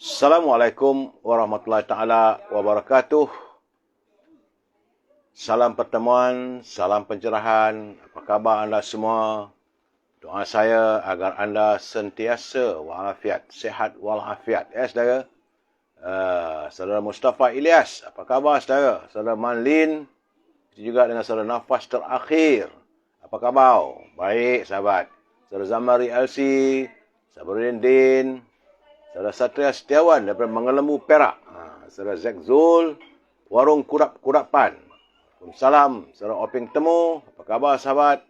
Assalamualaikum warahmatullahi taala wabarakatuh. Salam pertemuan, salam pencerahan. Apa khabar anda semua? Doa saya agar anda sentiasa walafiat, sehat walafiat. Ya, saudara. Saudara Mustafa Ilyas, apa khabar saudara? Saudara Manlin, juga dengan saudara Nafas Terakhir. Apa khabar? Baik, sahabat. Saudara Zamari LC, Sabaruddin Din, saudara Satria Setiawan daripada Mengelembu Perak. Saudara Zack Zul, Warung Kurap-Kurapan. Waalaikumsalam. Saudara Oping Temu, apa khabar sahabat?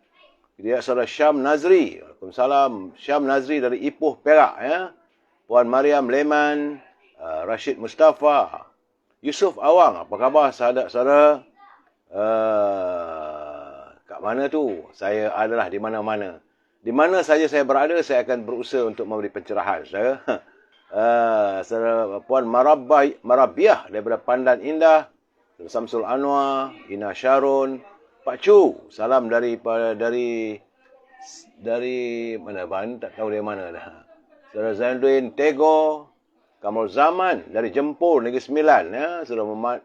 Dia saudara Syam Nazri. Waalaikumsalam. Syam Nazri dari Ipoh Perak. Ya. Puan Mariam Leman, Rashid Mustafa, Yusuf Awang, apa khabar saudara-saudara? Kat mana tu? Saya adalah di mana-mana. Di mana saja saya berada, saya akan berusaha untuk memberi pencerahan, saudara. Saudara Puan Marabiah daripada Pandan Indah, Saudara Samsul Anwar, Ina Syarun, Pak Chu, salam dari mana? Bang tak tahu dari mana dah. Saudara Zainuddin Tego, Kamal Zaman dari Jempol, Negeri Sembilan, ya. Saudara Muhammad,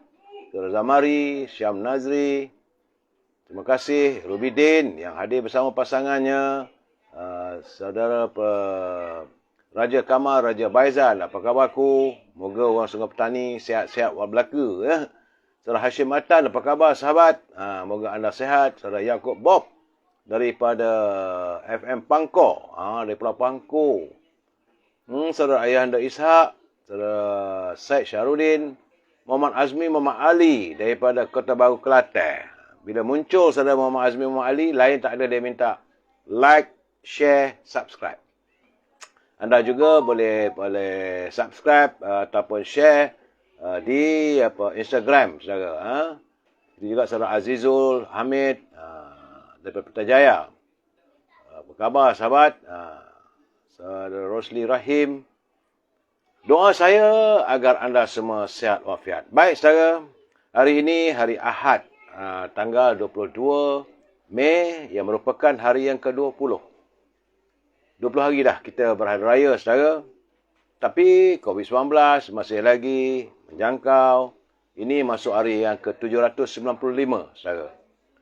Saudara Zamari, Syam Nazri. Terima kasih Rubidin yang hadir bersama pasangannya. Saudara Raja Kamal, Raja Baizal, apa khabarku? Moga orang Sungai Petani sihat-sihat wal belaka. Ya. Saudara Hashim Matan, apa khabar sahabat? Moga anda sihat. Saudara Yaakob Bob daripada FM Pangkor, dari Pulau Pangkor. Saudara Ayahanda Ishak, saudara Syed Syarudin, Muhammad Azmi Muhammad Ali daripada Kota Baru Kelantan. Bila muncul saudara Muhammad Azmi Muhammad Ali, lain tak ada dia minta like, share, subscribe. Anda juga boleh subscribe ataupun share di Instagram saudara. Itu juga saudara Azizul Hamid daripada Putrajaya. Apa khabar sahabat? Saudara Rosli Rahim. Doa saya agar anda semua sihat walafiat. Baik saudara, hari ini hari Ahad, tanggal 22 Mei yang merupakan hari yang ke-20. 20 hari dah kita berhari raya saudara. Tapi COVID-19 masih lagi menjangkau. Ini masuk hari yang ke-795 saudara.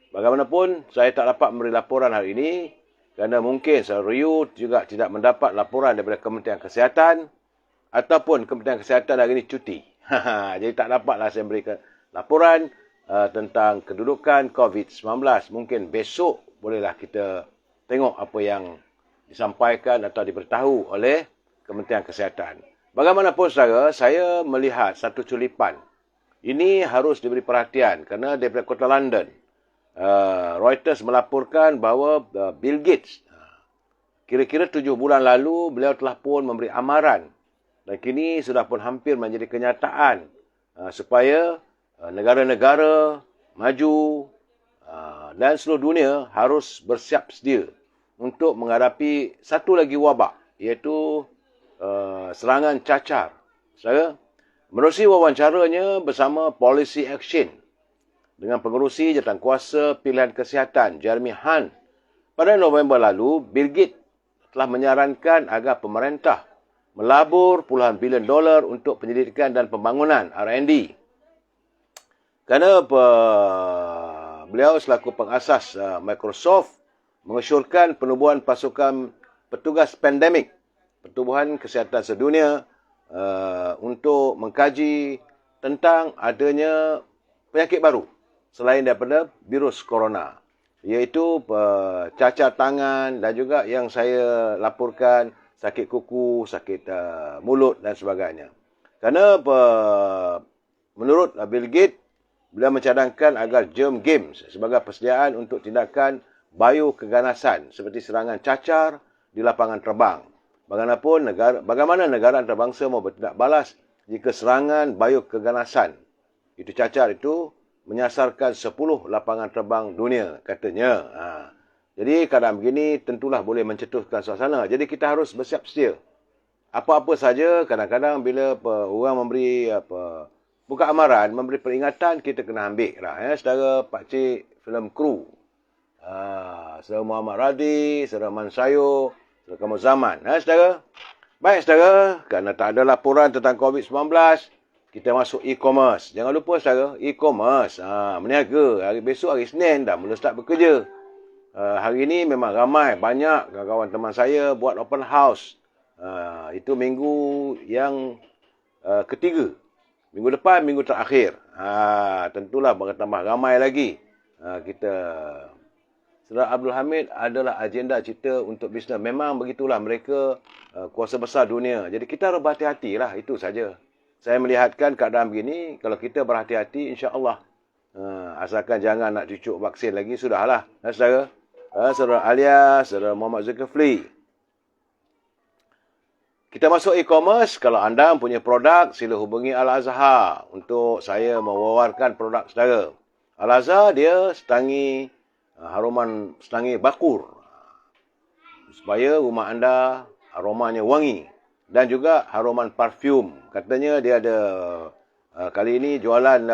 Bagaimanapun saya tak dapat memberi laporan hari ini kerana mungkin saudara Ryu juga tidak mendapat laporan daripada Kementerian Kesihatan ataupun Kementerian Kesihatan hari ini cuti. Jadi tak dapatlah saya berikan laporan tentang kedudukan COVID-19. Mungkin besok bolehlah kita tengok apa yang disampaikan atau diberitahu oleh Kementerian Kesihatan. Bagaimanapun saudara, saya melihat satu culipan. Ini harus diberi perhatian kerana daripada kota London, Reuters melaporkan bahawa Bill Gates, kira-kira 7 bulan lalu, beliau telah pun memberi amaran dan kini sudah pun hampir menjadi kenyataan supaya negara-negara maju dan seluruh dunia harus bersiap sedia untuk menghadapi satu lagi wabak, iaitu serangan cacar. Saudara, menerusi wawancaranya bersama Policy Action dengan pengerusi Jawatankuasa Pilihan Kesihatan Jeremy Hunt pada November lalu, Bill Gates telah menyarankan agar pemerintah melabur puluhan bilion dolar untuk penyelidikan dan pembangunan R&D. Kerana beliau selaku pengasas Microsoft mengesyorkan penubuhan pasukan petugas pandemik Pertubuhan Kesihatan Sedunia untuk mengkaji tentang adanya penyakit baru selain daripada virus corona, iaitu cacar tangan dan juga yang saya laporkan sakit kuku, sakit mulut dan sebagainya. Kerana menurut Bill Gates, beliau mencadangkan agar germ games sebagai persediaan untuk tindakan biokeganasan seperti serangan cacar di lapangan terbang. Bagaimana negara antarabangsa mau bertindak balas jika serangan biokeganasan itu cacar itu menyasarkan 10 lapangan terbang dunia katanya. Jadi keadaan begini tentulah boleh mencetuskan suasana. Jadi kita harus bersiap sedia. Apa-apa saja kadang-kadang bila orang memberi buka amaran, memberi peringatan, kita kena ambil lah. Saudara Pakcik Film Kru, saudara Muhammad Radi, saudara Man Sayo, saudara Kamu Zaman. Saudara, Baik saudara, kerana tak ada laporan tentang COVID-19, kita masuk e-commerce. Jangan lupa saudara, e-commerce. Meniaga. Hari besok hari Isnin dah mula start bekerja. Hari ini memang ramai, banyak kawan-kawan teman saya buat open house. Itu minggu yang ketiga. Minggu depan, minggu terakhir. Tentulah bertambah ramai lagi. Saudara Abdul Hamid adalah agenda cerita untuk bisnes. Memang begitulah mereka kuasa besar dunia. Jadi kita harus berhati-hati lah. Itu saja. Saya melihatkan keadaan begini. Kalau kita berhati-hati, insya-Allah. Asalkan jangan nak cucuk vaksin lagi, sudahlah. Saudara. Saudara Alia, saudara Muhammad Zulkifli. Kita masuk e-commerce. Kalau anda punya produk, sila hubungi Al-Azhar untuk saya mewawarkan produk saudara. Al-Azhar dia setangi haruman setangi bakur supaya rumah anda aromanya wangi, dan juga haruman parfum. Katanya dia ada kali ini jualan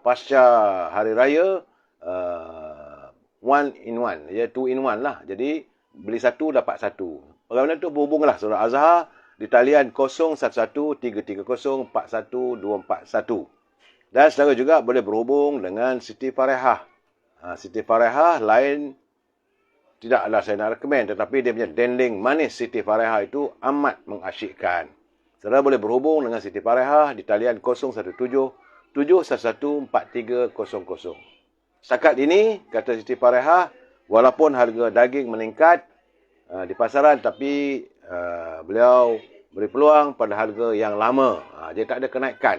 pasca hari raya one in one, ya, two in one lah. Jadi beli satu dapat satu. Bagaimana tu, berhubunglah saudara Azhar di talian 01133041241241. Dan saudara juga boleh berhubung dengan Siti Farehah. Siti Farehah lain tidaklah saya nak recommend, tetapi dia punya dendeng manis Siti Farehah itu amat mengasyikkan. Saudara boleh berhubung dengan Siti Farehah di talian 0177114300. Setakat ini, kata Siti Farehah, walaupun harga daging meningkat di pasaran, tapi beliau beri peluang pada harga yang lama. Dia tak ada kenaikan.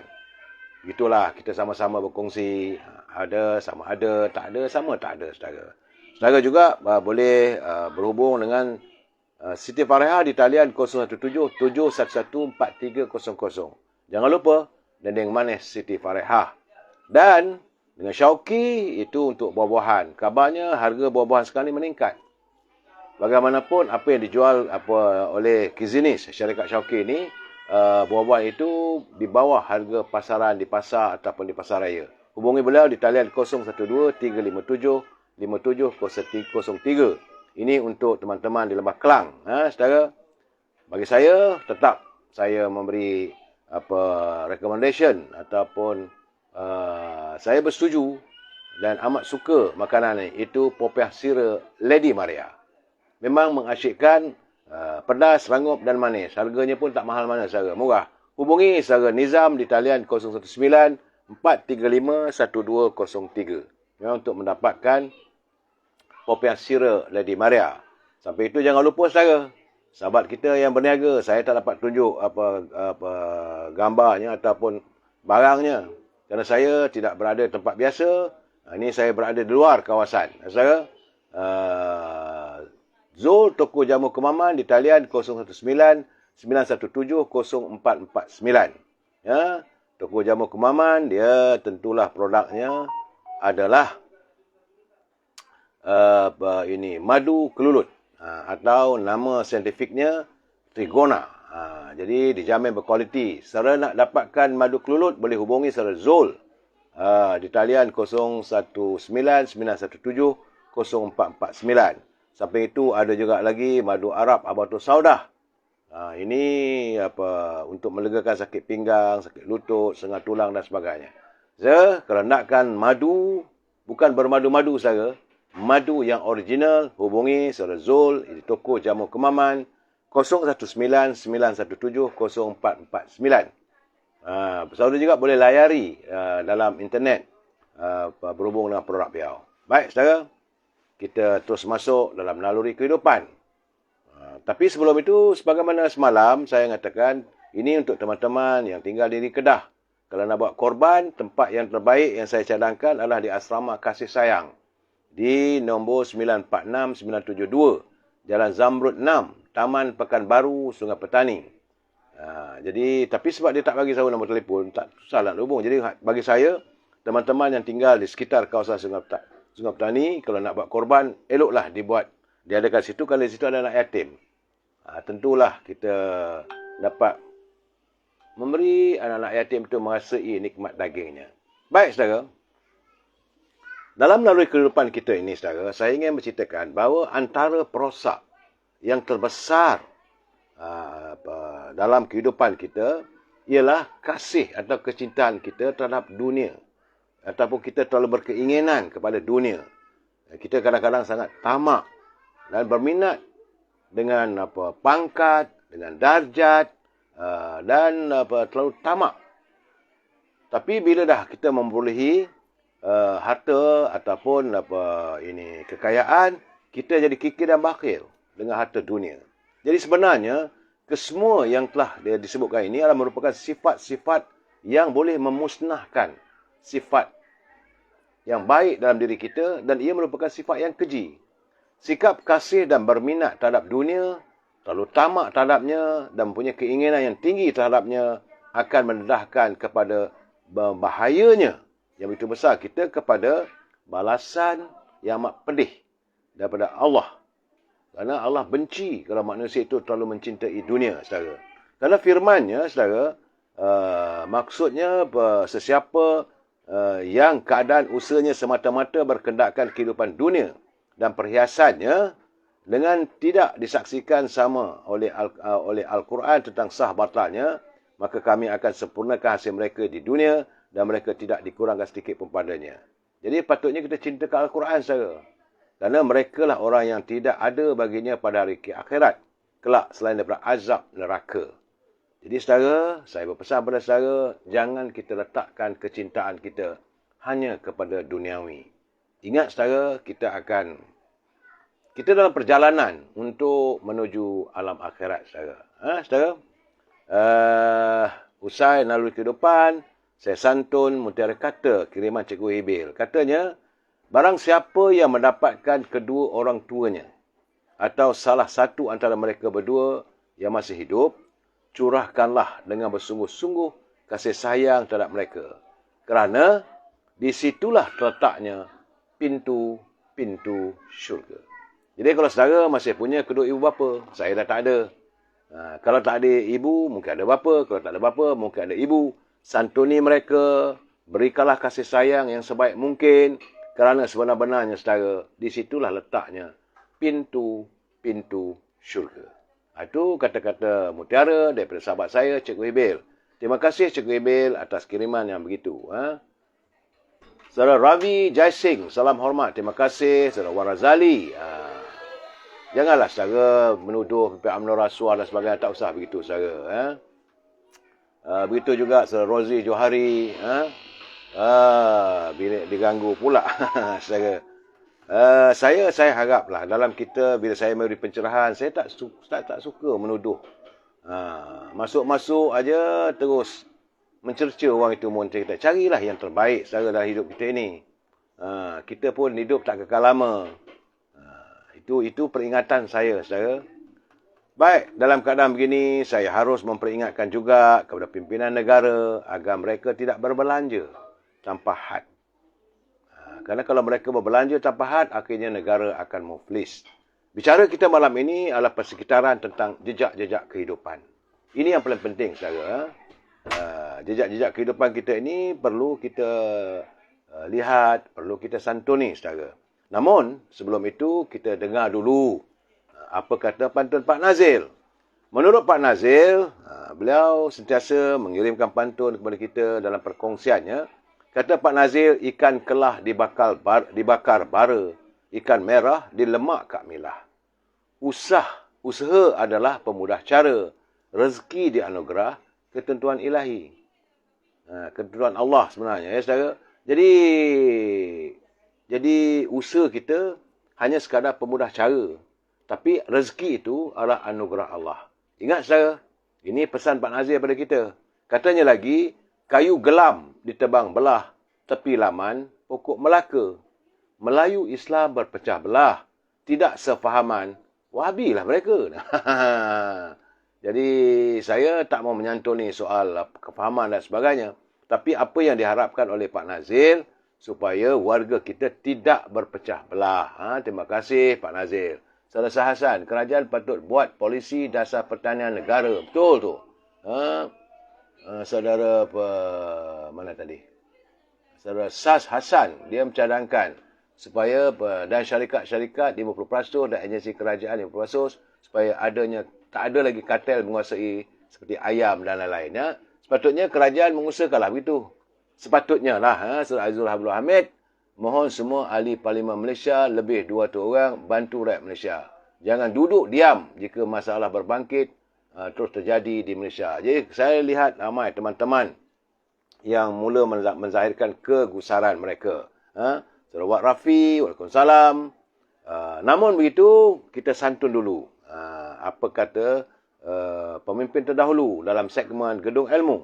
Itulah, kita sama-sama berkongsi. Ada sama ada, tak ada sama tak ada saudara. Saudara juga boleh berhubung dengan Siti Farehah di talian 0177114300. Jangan lupa dendeng manis Siti Farehah. Dan dengan Syauqi itu untuk buah-buahan. Kabarnya harga buah-buahan sekarang ini meningkat. Bagaimanapun apa yang dijual oleh Kizinis, syarikat Syauqi ini, buah-buahan itu di bawah harga pasaran di pasar ataupun di pasar raya. Hubungi beliau di talian 0123575703. Ini untuk teman-teman di Lembah Kelang. Saudara, bagi saya tetap saya memberi recommendation ataupun saya bersetuju dan amat suka makanan ini. Itu popiah sira Lady Maria. Memang mengasyikkan, pedas, rangup dan manis. Harganya pun tak mahal mana saudara, murah. Hubungi saudara Nizam di talian 019-435-1203. Memang untuk mendapatkan popiah sira Lady Maria. Sampai itu jangan lupa saudara, sahabat kita yang berniaga, saya tak dapat tunjuk gambarnya ataupun barangnya, kerana saya tidak berada di tempat biasa. Ini saya berada di luar kawasan. Saudara, Zul Toko Jamu Kemaman di talian 019-917-0449. Ya, Toko Jamu Kemaman, dia tentulah produknya adalah madu kelulut, atau nama saintifiknya Trigona. Jadi dijamin berkualiti. Saudara nak dapatkan madu kelulut, boleh hubungi saudara Zul di talian 0199170449. Sampai itu ada juga lagi madu Arab Habatus Saudah. Ini untuk melegakan sakit pinggang, sakit lutut, sengah tulang dan sebagainya. Kalau nakkan madu, bukan bermadu-madu saja, madu yang original, hubungi saudara Zul di Toko Jamu Kemaman 0199170449. Saudara juga boleh layari dalam internet berhubung dengan produk beliau. Baik saudara, kita terus masuk dalam naluri kehidupan. Tapi sebelum itu, sebagaimana semalam saya mengatakan, ini untuk teman-teman yang tinggal di Kedah. Kalau nak buat korban, tempat yang terbaik yang saya cadangkan adalah di Asrama Kasih Sayang. Di nombor 946972, Jalan Zamrud 6, Taman Pekanbaru, Sungai Petani. Jadi, tapi sebab dia tak bagi saya nombor telefon, tak susah nak hubung. Jadi bagi saya, teman-teman yang tinggal di sekitar kawasan Sungai Petani, kalau nak buat korban, eloklah dibuat. Diadakan situ, kalau di situ ada anak yatim. Tentulah kita dapat memberi anak-anak yatim itu merasai nikmat dagingnya. Baik, saudara. Dalam naluri kehidupan kita ini, saudara, saya ingin menceritakan bahawa antara perosak yang terbesar dalam kehidupan kita ialah kasih atau kecintaan kita terhadap dunia. Ataupun kita terlalu berkeinginan kepada dunia. Kita kadang-kadang sangat tamak dan berminat dengan pangkat, dengan darjat, dan terlalu tamak. Tapi bila dah kita memperolehi harta ataupun kekayaan, kita jadi kikir dan bakhil dengan harta dunia. Jadi sebenarnya kesemua yang telah disebutkan ini adalah merupakan sifat-sifat yang boleh memusnahkan sifat yang baik dalam diri kita, dan ia merupakan sifat yang keji. Sikap kasih dan berminat terhadap dunia, terlalu tamak terhadapnya dan mempunyai keinginan yang tinggi terhadapnya akan mendedahkan kepada bahayanya yang begitu besar kita kepada balasan yang amat pedih daripada Allah. Kerana Allah benci kalau manusia itu terlalu mencintai dunia, saudara. Kerana firman-Nya, saudara, maksudnya sesiapa yang keadaan usahanya semata-mata berkendakkan kehidupan dunia dan perhiasannya dengan tidak disaksikan sama oleh Al-Quran tentang sah batalnya, maka kami akan sempurnakan hasil mereka di dunia dan mereka tidak dikurangkan sedikit pun padanya. Jadi patutnya kita cintakan Al-Quran, saudara. Kerana mereka lah orang yang tidak ada baginya pada hari akhirat kelak selain daripada azab neraka. Jadi saudara, saya berpesan pada saudara, jangan kita letakkan kecintaan kita hanya kepada duniawi. Ingat saudara, kita dalam perjalanan untuk menuju alam akhirat, saudara. Saudara? Usai naluri kehidupan, saya santun mutiara kata kiriman Cikgu Hibil. Katanya, barang siapa yang mendapatkan kedua orang tuanya atau salah satu antara mereka berdua yang masih hidup, curahkanlah dengan bersungguh-sungguh kasih sayang terhadap mereka. Kerana disitulah terletaknya pintu-pintu syurga. Jadi kalau saudara masih punya kedua ibu bapa, saya dah tak ada. Kalau tak ada ibu, mungkin ada bapa. Kalau tak ada bapa, mungkin ada ibu. Santuni mereka, berikanlah kasih sayang yang sebaik mungkin. Kerana sebenar-benarnya, saudara, disitulah letaknya pintu-pintu syurga. Itu kata-kata mutiara daripada sahabat saya, Cikgu Hibil. Terima kasih Cikgu Hibil atas kiriman yang begitu. Saudara Ravi Jaising, salam hormat. Terima kasih. Saudara Warazali. Janganlah saudara menuduh pihak UMNO rasuah dan sebagainya. Tak usah begitu, saudara. Begitu juga saudara Rozi Johari. Bila diganggu pula. Saya haraplah dalam kita bila saya memberi pencerahan, saya tak suka menuduh. Masuk-masuk aja terus mencerca orang itu montir kita. Carilah yang terbaik saudara dalam hidup kita ini. Kita pun hidup tak kekal lama. Itu peringatan saya, saudara. Baik, dalam keadaan begini saya harus memperingatkan juga kepada pimpinan negara agar mereka tidak berbelanja tanpa had. Kerana kalau mereka berbelanja tanpa had, akhirnya negara akan muflis. Bicara kita malam ini adalah persekitaran tentang jejak-jejak kehidupan. Ini yang paling penting, saudara. Jejak-jejak kehidupan kita ini perlu kita lihat, perlu kita santuni, saudara. Namun, sebelum itu, kita dengar dulu apa kata pantun Pak Nazil. Menurut Pak Nazil, beliau sentiasa mengirimkan pantun kepada kita dalam perkongsiannya. Kata Pak Nazil, ikan kelah dibakar bara, ikan merah dilemak Kak Milah. Usaha adalah pemudah cara, rezeki dianugerah, ketentuan ilahi. Ketentuan Allah sebenarnya, ya saudara. Jadi usaha kita hanya sekadar pemudah cara. Tapi rezeki itu adalah anugerah Allah. Ingat saudara, ini pesan Pak Nazir kepada kita. Katanya lagi, kayu gelam ditebang belah, tepi laman pokok Melaka. Melayu Islam berpecah belah, tidak sefahaman, Wahabi lah mereka. Jadi saya tak mau menyantuni soal kefahaman dan sebagainya. Tapi apa yang diharapkan oleh Pak Nazir, supaya warga kita tidak berpecah belah. Terima kasih Pak Nazir. Saudara Hasan, kerajaan patut buat polisi dasar pertanian negara. Betul tu. Saudara mana tadi? Saudara Sas Hasan, dia mencadangkan supaya dan syarikat-syarikat 50% dan agensi kerajaan 50% supaya tak ada lagi kartel menguasai seperti ayam dan lain-lain. Ya. Sepatutnya kerajaan mengusahakanlah begitu. Sepatutnya lah. Surah Azul Habibur Hamid, mohon semua ahli Parlimen Malaysia lebih 200 orang bantu rakyat Malaysia. Jangan duduk diam jika masalah berbangkit terus terjadi di Malaysia. Jadi saya lihat ramai teman-teman yang mula menzahirkan kegusaran mereka. Sarawak Rafi, Waalaikumsalam. Namun begitu, kita santun dulu. Apa kata pemimpin terdahulu dalam segmen Gedung Ilmu.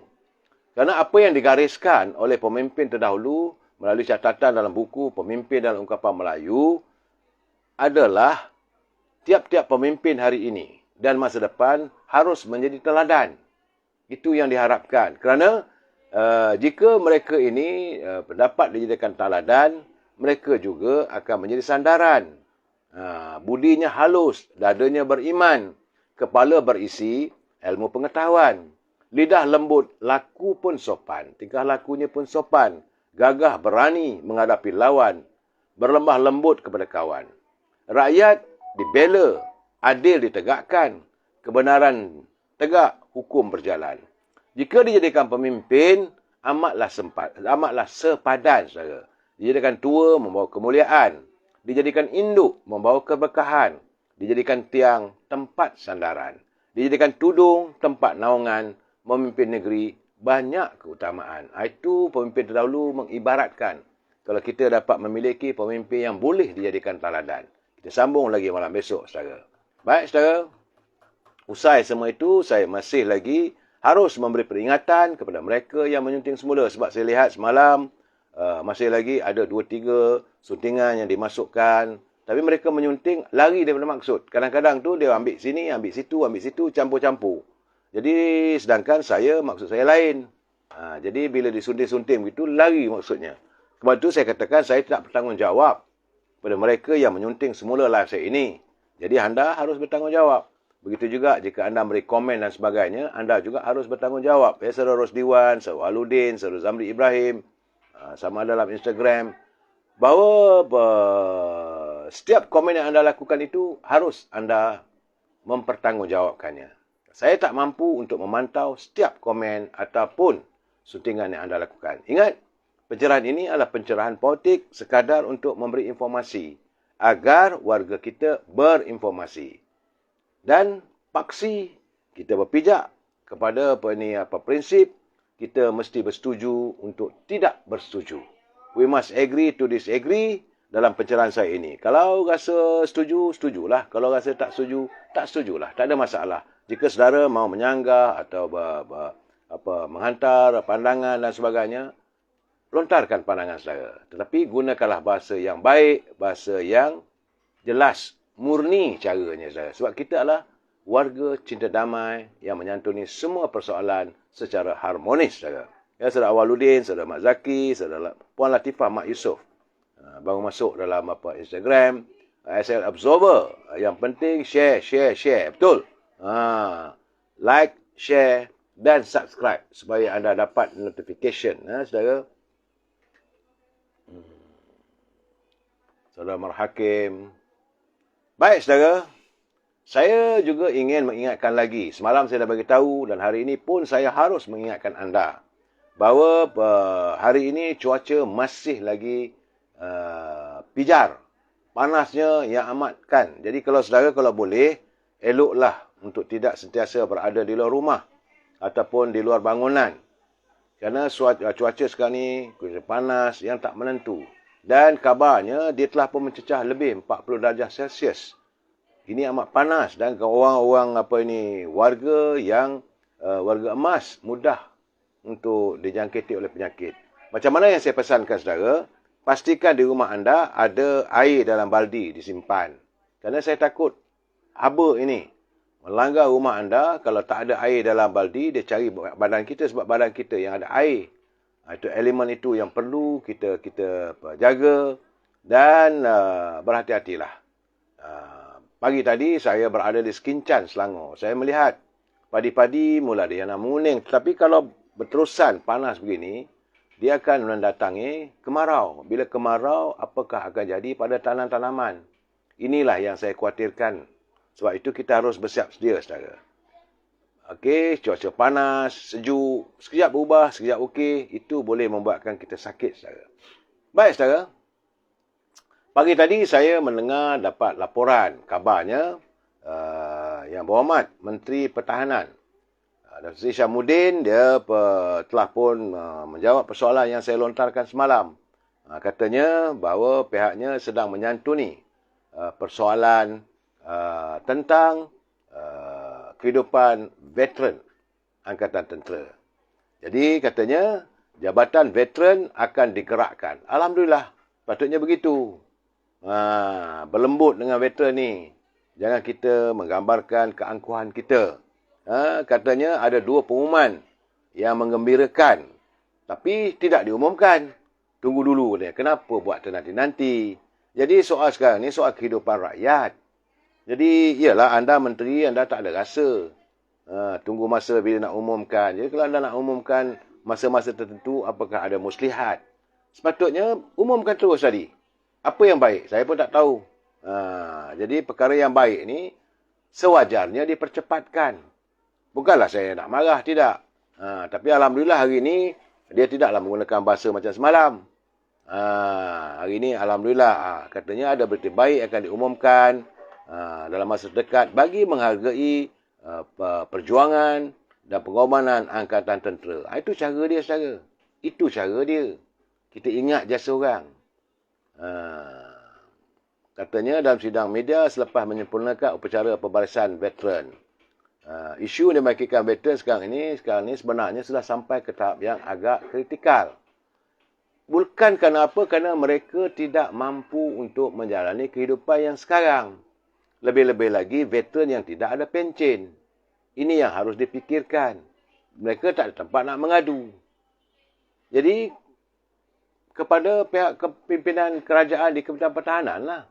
Kerana apa yang digariskan oleh pemimpin terdahulu melalui catatan dalam buku Pemimpin dalam Ungkapan Melayu adalah tiap-tiap pemimpin hari ini dan masa depan harus menjadi teladan. Itu yang diharapkan. Kerana jika mereka ini dapat dijadikan teladan, mereka juga akan menjadi sandaran. Budinya halus, dadanya beriman, kepala berisi ilmu pengetahuan. Lidah lembut, laku pun sopan, tingkah lakunya pun sopan. Gagah berani menghadapi lawan, berlembah lembut kepada kawan. Rakyat dibela, adil ditegakkan, kebenaran tegak, hukum berjalan. Jika dijadikan pemimpin, amatlah sepadan, saudara. Dijadikan tua, membawa kemuliaan. Dijadikan induk, membawa keberkahan. Dijadikan tiang, tempat sandaran. Dijadikan tudung, tempat naungan. Memimpin negeri, banyak keutamaan. Itu pemimpin terdahulu mengibaratkan. Kalau kita dapat memiliki pemimpin yang boleh dijadikan teladan. Kita sambung lagi malam besok, saudara. Baik, saudara. Usai semua itu, saya masih lagi harus memberi peringatan kepada mereka yang menyunting semula. Sebab saya lihat semalam, masih lagi ada 2-3 suntingan yang dimasukkan. Tapi mereka menyunting lari daripada maksud. Kadang-kadang tu dia ambil sini, ambil situ, campur-campur. Jadi sedangkan maksud saya lain. Jadi bila disunting-sunting begitu, lari maksudnya. Sebab itu saya katakan saya tidak bertanggungjawab pada mereka yang menyunting semula live saya ini. Jadi anda harus bertanggungjawab. Begitu juga jika anda beri komen dan sebagainya, anda juga harus bertanggungjawab. Ya, Saudara Rosdiwan, Saudara Aludin, Saudara Zamri Ibrahim, sama dalam Instagram, bahawa setiap komen yang anda lakukan itu harus anda mempertanggungjawabkannya. Saya tak mampu untuk memantau setiap komen ataupun suntingan yang anda lakukan. Ingat, pencerahan ini adalah pencerahan politik sekadar untuk memberi informasi agar warga kita berinformasi. Dan paksi kita berpijak kepada prinsip kita mesti bersetuju untuk tidak bersetuju. We must agree to disagree dalam pencerahan saya ini. Kalau rasa setuju, setujulah. Kalau rasa tak setuju, tak setujulah. Tak ada masalah. Jika saudara mau menyanggah atau menghantar pandangan dan sebagainya, lontarkan pandangan saudara. Tetapi gunakanlah bahasa yang baik, bahasa yang jelas, murni caranya saudara. Sebab kita adalah warga cinta damai yang menyantuni semua persoalan secara harmonis saudara. Ya, saudara Awaludin, saudara Mak Zaki, saudara Puan Latifah Mak Yusof. Baru masuk dalam Instagram, SL Absorber. Yang penting share. Betul? Like, share dan subscribe supaya anda dapat notification. Saudara. Saudara Marhakim. Baik, saudara. Saya juga ingin mengingatkan lagi. Semalam saya dah bagi tahu dan hari ini pun saya harus mengingatkan anda bahawa hari ini cuaca masih lagi pijar. Panasnya yang amatkan. Jadi kalau saudara boleh, eloklah untuk tidak sentiasa berada di luar rumah ataupun di luar bangunan. Kerana cuaca sekarang ni panas yang tak menentu. Dan kabarnya dia telah pun mencecah lebih 40 darjah Celsius. Ini amat panas dan orang-orang warga yang warga emas mudah untuk dijangkiti oleh penyakit. Macam mana yang saya pesankan saudara? Pastikan di rumah anda ada air dalam baldi disimpan. Kerana saya takut haba ini melanggar rumah anda. Kalau tak ada air dalam baldi, dia cari badan kita sebab badan kita yang ada air. Itu elemen itu yang perlu kita jaga dan berhati-hatilah. Pagi tadi saya berada di Sekincan, Selangor. Saya melihat padi-padi mula dia nak menguning. Tetapi kalau berterusan panas begini, dia akan mendatangi kemarau. Bila kemarau, apakah akan jadi pada tanaman-tanaman? Inilah yang saya khawatirkan. Sebab itu kita harus bersiap sedia, saudara. Okey, cuaca panas, sejuk, sekejap berubah, sekejap okey. Itu boleh membuatkan kita sakit, saudara. Baik, saudara. Pagi tadi saya mendengar dapat laporan, kabarnya, Yang Berhormat Menteri Pertahanan Dr. Sri Syamudin, dia telah pun menjawab persoalan yang saya lontarkan semalam. Katanya bahawa pihaknya sedang menyantuni persoalan tentang kehidupan veteran Angkatan Tentera. Jadi katanya Jabatan Veteran akan digerakkan. Alhamdulillah, patutnya begitu. Berlembut dengan veteran ni. Jangan kita menggambarkan keangkuhan kita. Katanya ada 2 pengumuman yang menggembirakan. Tapi tidak diumumkan. Tunggu dulu dia. Kenapa buat nanti-nanti? Jadi soal sekarang ni soal kehidupan rakyat. Jadi iyalah anda menteri, anda tak ada rasa. Tunggu masa bila nak umumkan. Jadi kalau anda nak umumkan masa-masa tertentu, apakah ada muslihat? Sepatutnya umumkan terus tadi. Apa yang baik? Saya pun tak tahu. Jadi perkara yang baik ni sewajarnya dipercepatkan. Bukanlah saya nak marah, tidak. Tapi Alhamdulillah hari ini dia tidaklah menggunakan bahasa macam semalam. Hari ini Alhamdulillah katanya ada berita baik akan diumumkan dalam masa dekat bagi menghargai perjuangan dan pengorbanan Angkatan Tentera. Itu cara dia, saudara. Itu cara dia. Kita ingat jasa orang. Katanya dalam sidang media selepas menyempurnakan upacara pembarisan veteran. Isu yang dimakikan veteran sekarang ini sebenarnya sudah sampai ke tahap yang agak kritikal. Bukan kerana apa? Kerana mereka tidak mampu untuk menjalani kehidupan yang sekarang. Lebih-lebih lagi veteran yang tidak ada pencen. Ini yang harus dipikirkan. Mereka tak ada tempat nak mengadu. Jadi, kepada pihak kepimpinan kerajaan di Kementerian Pertahanan lah.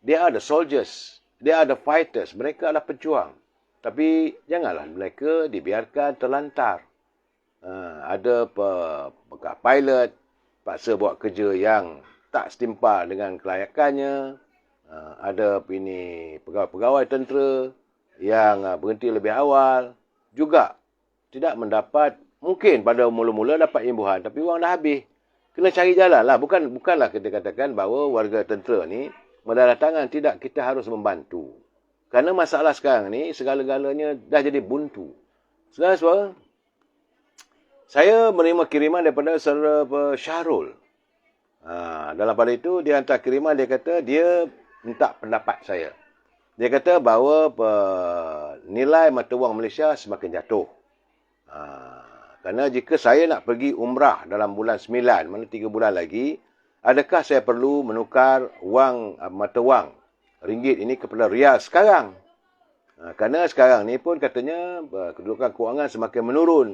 They are the soldiers. They are the fighters. Mereka adalah pejuang. Tapi janganlah mereka dibiarkan terlantar. Ada bekas pilot, paksa buat kerja yang tak setimpal dengan kelayakannya. Ada pegawai-pegawai tentera yang berhenti lebih awal. Juga tidak mendapat, mungkin pada mula-mula dapat imbuhan. Tapi wang dah habis. Kena cari jalan lah. Bukanlah kita katakan bahawa warga tentera ni mendaratangkan. Tidak, kita harus membantu. Kerana masalah sekarang ni, segala-galanya dah jadi buntu. Saudara-saudara, saya menerima kiriman daripada saudara Syahrul. Dalam pada itu, dia hantar kiriman, dia kata dia minta pendapat saya. Dia kata bahawa nilai mata wang Malaysia semakin jatuh. Kerana jika saya nak pergi umrah dalam bulan 9, mana 3 bulan lagi, adakah saya perlu menukar mata wang ringgit ini kepada rial sekarang? Kerana sekarang ni pun katanya kedudukan kewangan semakin menurun.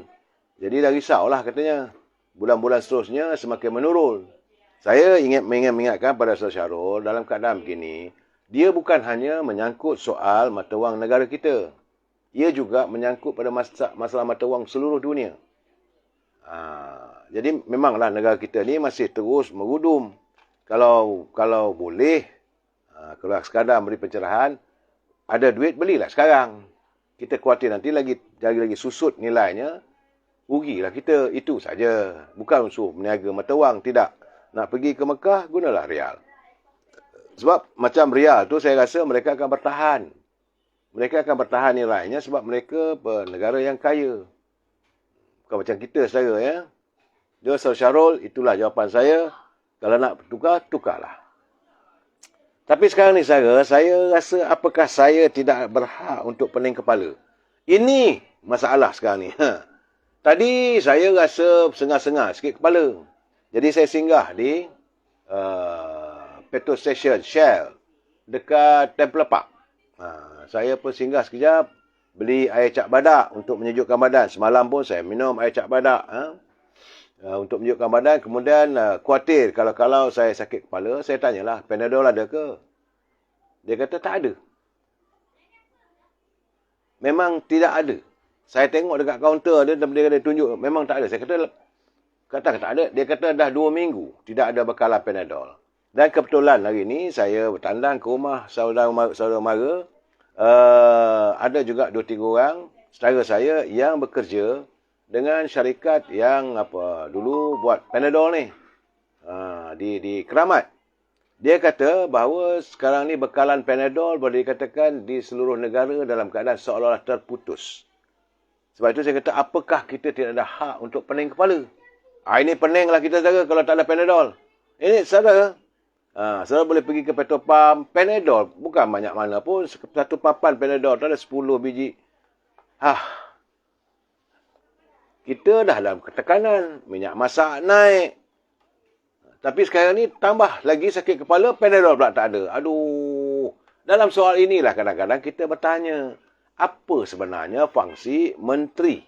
Jadi dah risaulah katanya. Bulan-bulan seterusnya semakin menurun. Saya mengingatkan pada Saudara Syahrul, dalam keadaan begini, dia bukan hanya menyangkut soal mata wang negara kita. Ia juga menyangkut pada masalah mata wang seluruh dunia. Jadi memanglah negara kita ni masih terus merudum. Kalau boleh, kalau sekadar beri pencerahan, ada duit belilah sekarang. Kita khawatir nanti lagi susut nilainya, rugilah kita. Itu saja. Bukan unsur meniaga mata wang, tidak. Nak pergi ke Mekah, gunalah rial. Sebab macam rial tu saya rasa mereka akan bertahan. Mereka akan bertahan nilainya sebab mereka negara yang kaya. Bukan macam kita, saudara, ya. Dia Saudara Syahrul, itulah jawapan saya. Kalau nak tukar, tukarlah. Tapi sekarang ni, saudara, saya rasa apakah saya tidak berhak untuk pening kepala? Ini masalah sekarang ni. Tadi saya rasa sengah-sengah sikit kepala. Jadi saya singgah di petrol station Shell dekat Temple Park. Saya pun singgah sekejap, beli air cap badak untuk menyejukkan badan. Semalam pun saya minum air cap badak untuk menyejukkan badan. Kemudian khawatir kalau saya sakit kepala, saya tanyalah, Panadol ada ke? Dia kata tak ada. Memang tidak ada. Saya tengok dekat kaunter dia tunjuk, memang tak ada. Saya kata, Kata tak ada. Dia kata dah 2 minggu tidak ada bekalan Panadol. Dan kebetulan hari ni saya bertandang ke rumah saudara mara. Ada juga 2-3 orang saudara saya yang bekerja dengan syarikat yang dulu buat Panadol ni. Di Keramat. Dia kata bahawa sekarang ni bekalan Panadol boleh dikatakan di seluruh negara dalam keadaan seolah-olah terputus. Sebab itu saya kata, apakah kita tidak ada hak untuk pening kepala? Ini peninglah kita saudara kalau tak ada Panadol. Ini saudara. Saudara boleh pergi ke petrol pump. Panadol bukan banyak mana pun. Satu papan Panadol tu ada 10 biji. Kita dah dalam ketekanan. Minyak masak naik. Tapi sekarang ni tambah lagi sakit kepala, Panadol pula tak ada. Aduh. Dalam soal inilah kadang-kadang kita bertanya, apa sebenarnya fungsi menteri?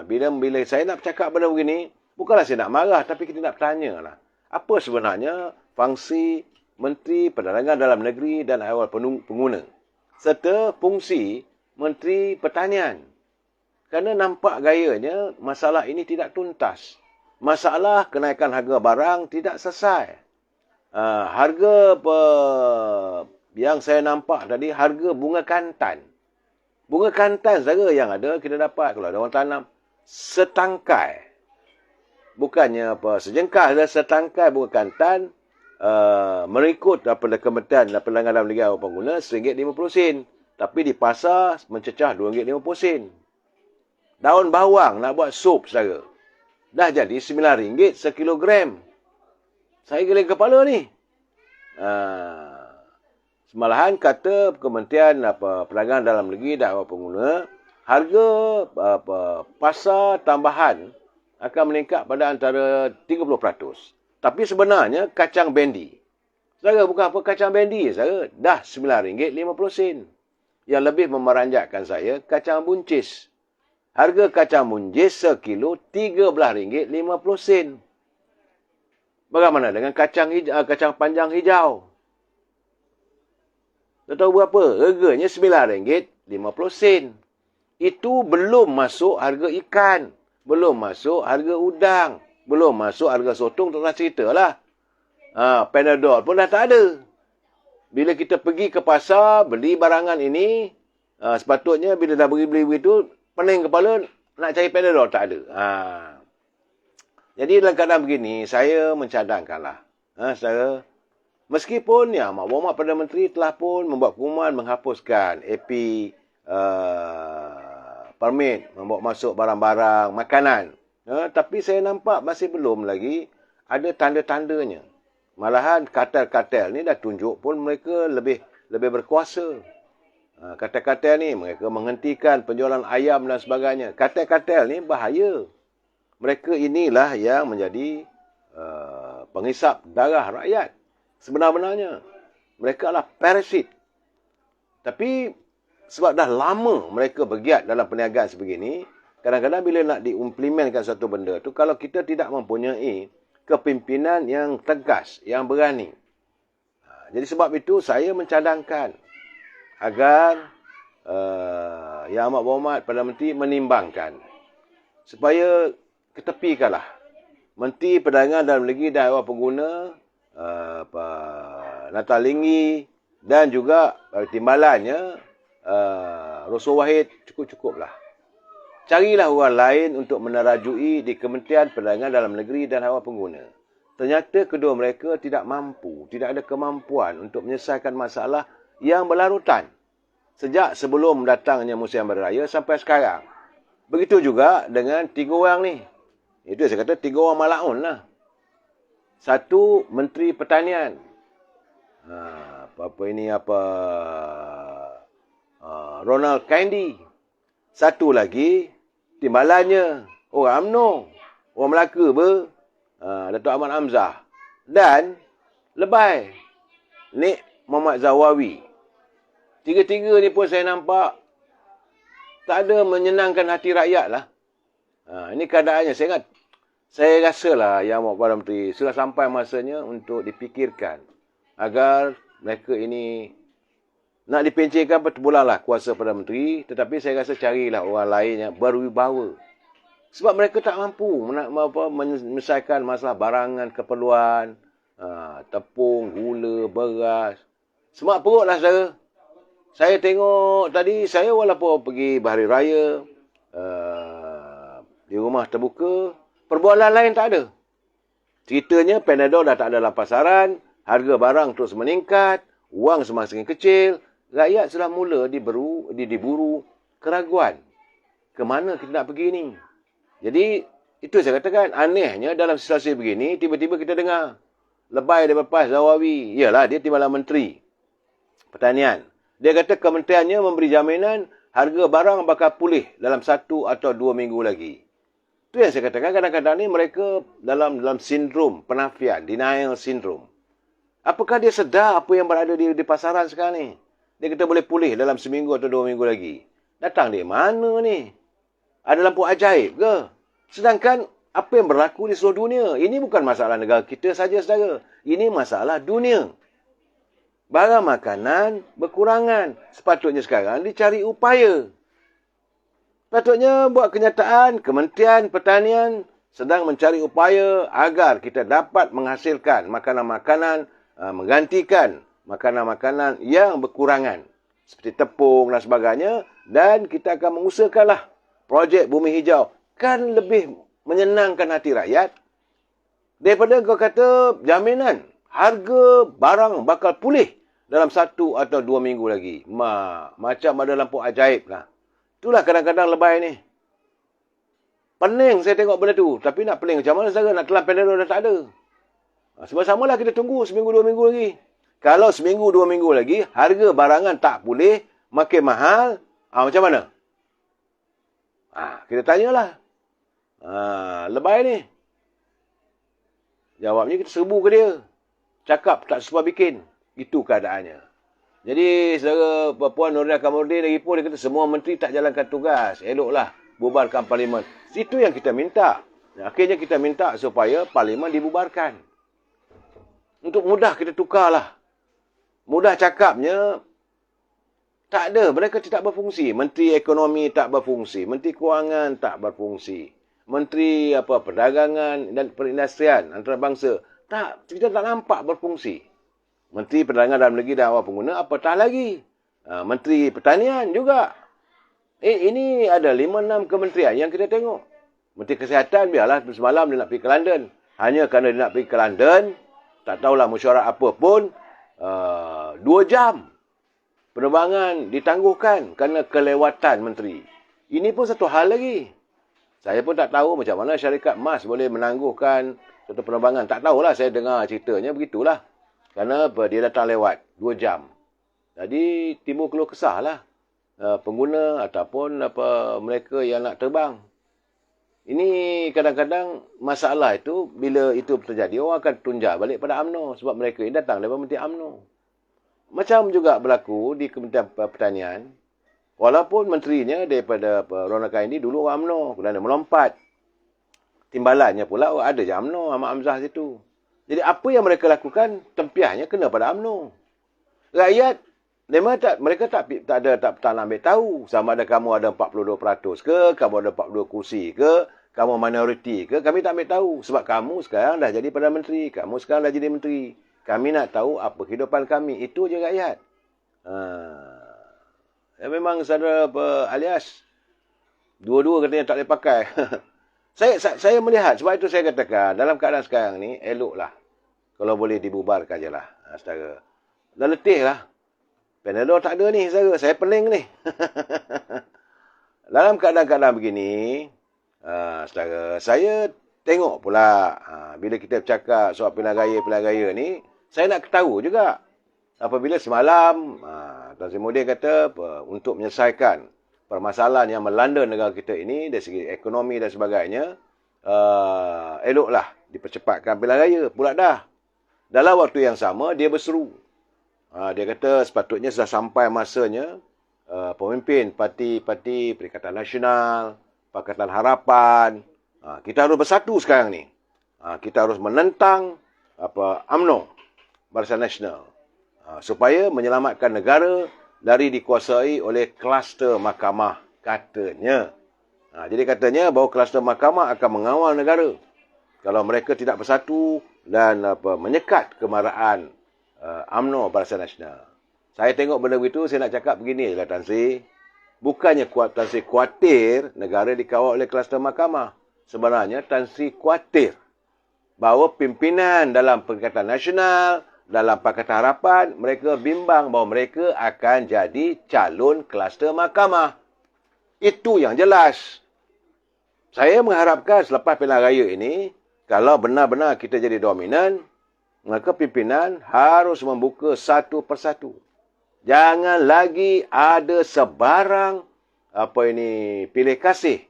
Bila saya nak bercakap benda begini, bukanlah saya nak marah, tapi kita nak bertanya lah. Apa sebenarnya fungsi Menteri Perdagangan Dalam Negeri dan Awal Pengguna? Serta fungsi Menteri Pertanian. Kerana nampak gayanya masalah ini tidak tuntas. Masalah kenaikan harga barang tidak selesai. Harga yang saya nampak tadi, harga bunga kantan. Bunga kantan saja yang ada kita dapat kalau ada orang tanam setangkai. Bukannya sejengkal, setangkai bunga kantan mengikut daripada Kementerian Perdagangan Dalam Negeri Awal Pengguna RM1.50. Tapi di pasar mencecah RM2.50. Daun bawang nak buat sup saja dah jadi RM9 sekilogram. Saya geling kepala ni. Semalahan kata Kementerian Perdagangan Dalam Negeri dan Awal Pengguna, harga pasar tambahan akan meningkat pada antara 30%. Tapi sebenarnya kacang bendi, saudara, bukan apa kacang bendi, saudara, dah RM9.50. Yang lebih memeranjatkan saya, kacang buncis. Harga kacang buncis sekilo RM13.50. Bagaimana dengan kacang panjang hijau? Tak tahu berapa? Harganya RM9.50. Itu belum masuk harga ikan. Belum masuk harga udang. Belum masuk harga sotong, tak cerita lah. Panadol pun dah tak ada. Bila kita pergi ke pasar, beli barangan ini, sepatutnya bila dah beli begitu, pening kepala, nak cari Panadol, tak ada. Jadi dalam keadaan begini, saya mencadangkanlah. Saudara, meskipun Mak Berhormat Perdana Menteri telah pun membuat pengumuman menghapuskan AP permit membawa masuk barang-barang makanan. Tapi saya nampak masih belum lagi ada tanda-tandanya. Malahan kartel-kartel ni dah tunjuk pun mereka lebih berkuasa. Kartel-kartel ni mereka menghentikan penjualan ayam dan sebagainya. Kartel-kartel ni bahaya. Mereka inilah yang menjadi penghisap darah rakyat. Sebenar-benarnya mereka adalah parasit. Tapi sebab dah lama mereka bergiat dalam perniagaan sebegini, kadang-kadang bila nak diimplementkan satu benda tu, kalau kita tidak mempunyai kepimpinan yang tegas, yang berani. Jadi sebab itu saya mencadangkan agar Yang Amat Berhormat Perdana Menteri menimbangkan supaya ketepikanlah Menteri Perdagangan Dalam Negeri dan Awal Pengguna, Natalinggi dan juga timbalannya Roswa Wahid cukup-cukuplah. Carilah orang lain untuk menerajui di Kementerian Perdagangan Dalam Negeri dan Awal Pengguna. Ternyata kedua mereka tidak mampu, tidak ada kemampuan untuk menyelesaikan masalah yang berlarutan sejak sebelum datangnya musim beraya sampai sekarang. Begitu juga dengan 3 orang ni. Itu saya kata 3 orang malaun lah. Satu, Menteri Pertanian. Ronald Kandi. Satu lagi, timbalannya orang UMNO, orang Melaka Datuk Ahmad Hamzah. Dan lebay, Nik Muhammad Zawawi. 3-3 ni pun saya nampak tak ada menyenangkan hati rakyat lah. Ini keadaannya. Saya rasalah Yang Amat Perdana Menteri sudah sampai masanya untuk dipikirkan agar mereka ini nak dipencetkan bertebulanglah kuasa Perdana Menteri, tetapi saya rasa carilah orang lain yang berwibawa. Sebab mereka tak mampu menyelesaikan masalah barangan keperluan, tepung, gula, beras. Semak perut lah saudara. Saya tengok tadi, saya walaupun pergi berhari raya, di rumah terbuka, perbualan lain tak ada. Ceritanya Panadol dah tak ada dalam pasaran, harga barang terus meningkat, wang semakin kecil, rakyat sudah mula diburu keraguan. Ke mana kita nak pergi ni? Jadi, itu saya katakan, anehnya dalam situasi begini, tiba-tiba kita dengar lebay daripada PAS Zawawi. Yalah, dia timbalan menteri pertanian. Dia kata kementeriannya memberi jaminan harga barang bakal pulih dalam 1 atau 2 minggu lagi. Itu yang saya katakan, kadang-kadang ni mereka dalam sindrom penafian, denial syndrome. Apakah dia sedar apa yang berada di pasaran sekarang ni? Dia kata boleh pulih dalam seminggu atau 2 minggu lagi. Datang dari mana ni? Ada lampu ajaib ke? Sedangkan apa yang berlaku di seluruh dunia, ini bukan masalah negara kita saja, saudara. Ini masalah dunia. Barang makanan berkurangan. Sepatutnya sekarang dicari upaya. Sepatutnya buat kenyataan, Kementerian Pertanian sedang mencari upaya agar kita dapat menghasilkan makanan-makanan, menggantikan makanan-makanan yang berkurangan. Seperti tepung dan sebagainya. Dan kita akan mengusahakanlah projek Bumi Hijau. Kan lebih menyenangkan hati rakyat daripada kau kata jaminan harga barang bakal pulih dalam 1 atau 2 minggu lagi. Macam ada lampu ajaib lah. Itulah kadang-kadang lebay ni. Pening saya tengok benda tu. Tapi nak pening macam mana saudara? Nak telan Panadol dah tak ada. Sama-samalah kita tunggu seminggu 2 minggu lagi. Kalau seminggu 2 minggu lagi harga barangan tak pulih, makin mahal, macam mana? Kita tanyalah. Lebay ni. Jawabnya kita serbu ke dia. Cakap tak sesuai bikin. Itu keadaannya. Jadi, saudara Puan Nordin Kamarudin lagi pun dia kata semua menteri tak jalankan tugas. Eloklah bubarkan parlimen. Itu yang kita minta. Akhirnya kita minta supaya parlimen dibubarkan. Untuk mudah kita tukarlah. Mudah cakapnya, tak ada. Mereka tidak berfungsi. Menteri Ekonomi tak berfungsi. Menteri Kewangan tak berfungsi. Menteri Perdagangan dan Perindustrian antarabangsa. Tak, kita tak nampak berfungsi. Menteri Perdagangan dalam negeri dan awal pengguna, apatah lagi. Menteri Pertanian juga. Ini ada 5-6 kementerian yang kita tengok. Menteri Kesihatan, biarlah semalam dia nak pergi ke London. Hanya kerana dia nak pergi ke London, tak tahulah mesyuarat apa pun, 2 jam. Penerbangan ditangguhkan kerana kelewatan menteri. Ini pun satu hal lagi. Saya pun tak tahu macam mana syarikat MAS boleh menangguhkan satu penerbangan. Tak tahulah, saya dengar ceritanya begitulah. Kerana dia datang lewat 2 jam. Jadi timbul keluh kesah lah. Pengguna ataupun mereka yang nak terbang. Ini kadang-kadang masalah itu, bila itu terjadi, orang akan tunjuk balik pada UMNO. Sebab mereka ini datang daripada Menteri UMNO. Macam juga berlaku di Kementerian Pertanian. Walaupun menterinya daripada Ronakan ini dulu orang UMNO. Kerana melompat. Timbalannya pula ada je UMNO, Ahmad Hamzah situ. Jadi apa yang mereka lakukan, tempiahnya kena pada UMNO. Rakyat, mereka tak nak ambil tahu. Sama ada kamu ada 42% ke, kamu ada 42 kursi ke, kamu minoriti ke, kami tak ambil tahu. Sebab kamu sekarang dah jadi Perdana Menteri, kamu sekarang dah jadi Menteri. Kami nak tahu apa kehidupan kami. Itu je rakyat. Ya memang saudara alias, dua-dua katanya tak boleh pakai. Saya melihat, sebab itu saya katakan, dalam keadaan sekarang ni, eloklah. Kalau boleh dibubarkan je lah, saudara. Dah letih lah. Panadol tak ada ni, saudara. Saya pening ni. Dalam keadaan-keadaan begini, saudara, saya tengok pula, bila kita bercakap soal pilihan raya ni, saya nak ketahu juga. Apabila semalam, Tuan Sri Muhyiddin kata, untuk menyelesaikan permasalahan yang melanda negara kita ini, dari segi ekonomi dan sebagainya, eloklah dipercepatkan pilihan raya. Pula dah. Dalam waktu yang sama, dia berseru. Dia kata sepatutnya sudah sampai masanya pemimpin parti-parti Perikatan Nasional, Pakatan Harapan, kita harus bersatu sekarang ni. Kita harus menentang UMNO, Barisan Nasional, supaya menyelamatkan negara dari dikuasai oleh kluster mahkamah katanya. Jadi katanya bahawa kluster mahkamah akan mengawal negara kalau mereka tidak bersatu dan menyekat kemarahan UMNO Barisan Nasional. Saya tengok benda begitu, saya nak cakap begini lah Tan Sri. Bukannya Tan Sri khawatir negara dikawal oleh kluster mahkamah. Sebenarnya Tan Sri khawatir bahawa pimpinan dalam Perikatan Nasional, dalam Pakatan Harapan, mereka bimbang bahawa mereka akan jadi calon kluster mahkamah. Itu yang jelas. Saya mengharapkan selepas pilihan raya ini, kalau benar-benar kita jadi dominan, maka pimpinan harus membuka satu persatu. Jangan lagi ada sebarang pilih kasih.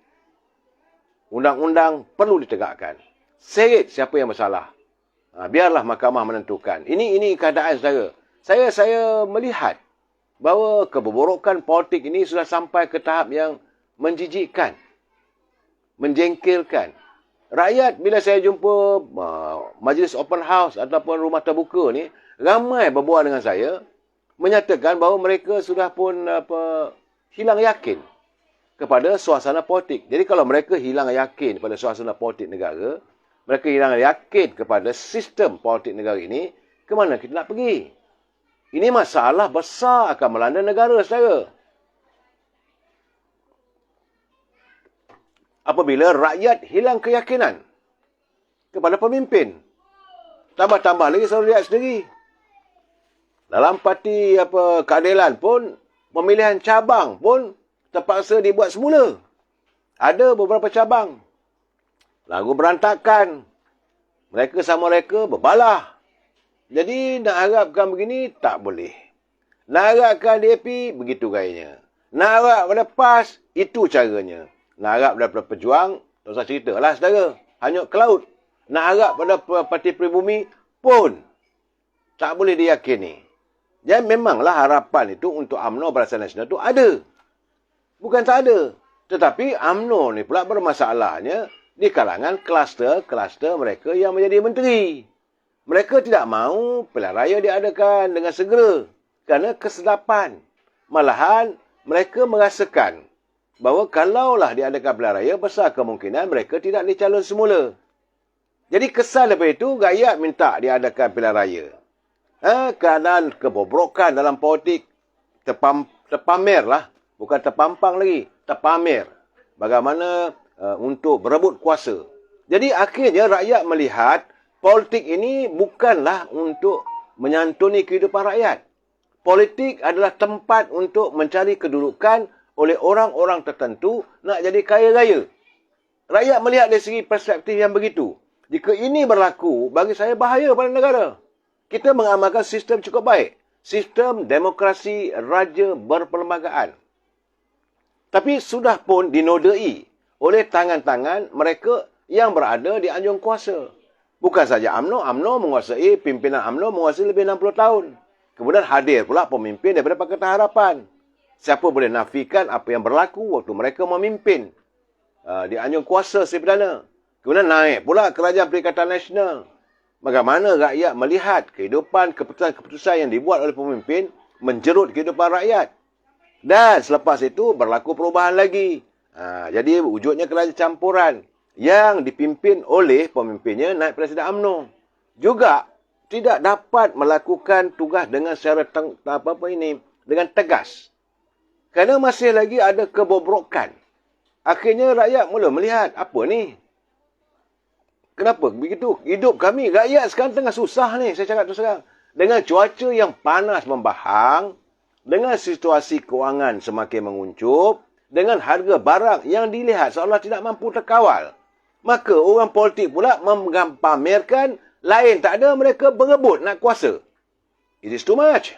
Undang-undang perlu ditegakkan. Seret siapa yang bersalah. Biarlah mahkamah menentukan. Ini keadaan saya melihat bahawa kebobrokan politik ini sudah sampai ke tahap yang menjijikkan, menjengkelkan. Rakyat bila saya jumpa majlis open house ataupun rumah terbuka ni, ramai berbual dengan saya menyatakan bahawa mereka sudah pun hilang yakin kepada suasana politik. Jadi kalau mereka hilang yakin pada suasana politik negara, mereka hilang yakin kepada sistem politik negara ini, ke mana kita nak pergi? Ini masalah besar akan melanda negara, saudara. Apabila rakyat hilang keyakinan kepada pemimpin, tambah-tambah lagi saudara lihat sendiri. Dalam parti keadilan pun, pemilihan cabang pun terpaksa dibuat semula. Ada beberapa cabang. Lagu berantakan. Mereka sama mereka berbalah. Jadi nak harapkan begini, tak boleh. Nak harapkan DAP, begitu gayanya. Nak harap pada PAS, itu caranya. Nak harap daripada pejuang, tak usah cerita lah saudara. Hanyut ke laut. Nak harap pada parti pribumi pun tak boleh diyakini. Jadi memanglah harapan itu untuk UMNO Barisan Nasional itu ada. Bukan tak ada. Tetapi UMNO ni pula bermasalahnya di kalangan kluster-kluster mereka yang menjadi menteri. Mereka tidak mahu pilihan raya diadakan dengan segera. Kerana kesedapan. Malahan mereka merasakan bahawa kalaulah diadakan pilihan raya, besar kemungkinan mereka tidak dicalon semula. Jadi kesan daripada itu, rakyat minta diadakan pilihan raya. Keadaan kebobrokan dalam politik terpamer lah. Bukan terpampang lagi, terpamer. Bagaimana untuk berebut kuasa. Jadi akhirnya rakyat melihat politik ini bukanlah untuk menyantuni kehidupan rakyat. Politik adalah tempat untuk mencari kedudukan oleh orang-orang tertentu nak jadi kaya raya. Rakyat melihat dari segi perspektif yang begitu. Jika ini berlaku, bagi saya bahaya pada negara. Kita mengamalkan sistem cukup baik. Sistem demokrasi raja berperlembagaan. Tapi sudah pun dinodai oleh tangan-tangan mereka yang berada di anjung kuasa. Bukan saja UMNO. Pimpinan UMNO menguasai lebih 60 tahun. Kemudian hadir pula pemimpin daripada Pakatan Harapan. Siapa boleh nafikan apa yang berlaku waktu mereka memimpin di anjung kuasa Sri Perdana. Kemudian naik pula Kerajaan Perikatan Nasional. Bagaimana rakyat melihat kehidupan, keputusan-keputusan yang dibuat oleh pemimpin menjerut kehidupan rakyat. Dan selepas itu berlaku perubahan lagi. Jadi wujudnya kerajaan campuran yang dipimpin oleh pemimpinnya naib Presiden UMNO. Juga tidak dapat melakukan tugas dengan secara dengan tegas. Kerana masih lagi ada kebobrokan. Akhirnya rakyat mula melihat, apa ni? Kenapa begitu? Hidup kami, rakyat sekarang tengah susah ni, saya cakap terus terang. Dengan cuaca yang panas membahang, dengan situasi kewangan semakin menguncup, dengan harga barang yang dilihat seolah tidak mampu terkawal, maka orang politik pula pamerkan, lain tak ada, mereka berebut nak kuasa. It is too much.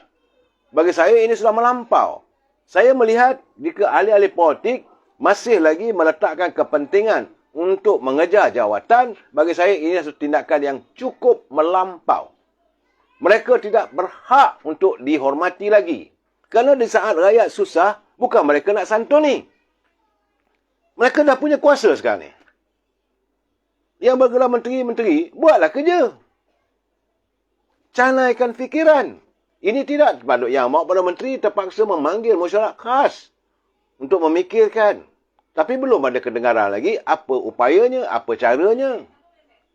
Bagi saya ini sudah melampau. Saya melihat jika ahli-ahli politik masih lagi meletakkan kepentingan untuk mengejar jawatan, bagi saya ini adalah tindakan yang cukup melampau. Mereka tidak berhak untuk dihormati lagi. Kerana di saat rakyat susah, bukan mereka nak santuni. Mereka dah punya kuasa sekarang ni. Yang bergelar menteri-menteri, buatlah kerja. Canaikan fikiran. Ini tidak sepatutnya yang mahu pada menteri terpaksa memanggil mesyuarat khas untuk memikirkan Tapi belum ada kedengaran lagi apa upayanya, apa caranya.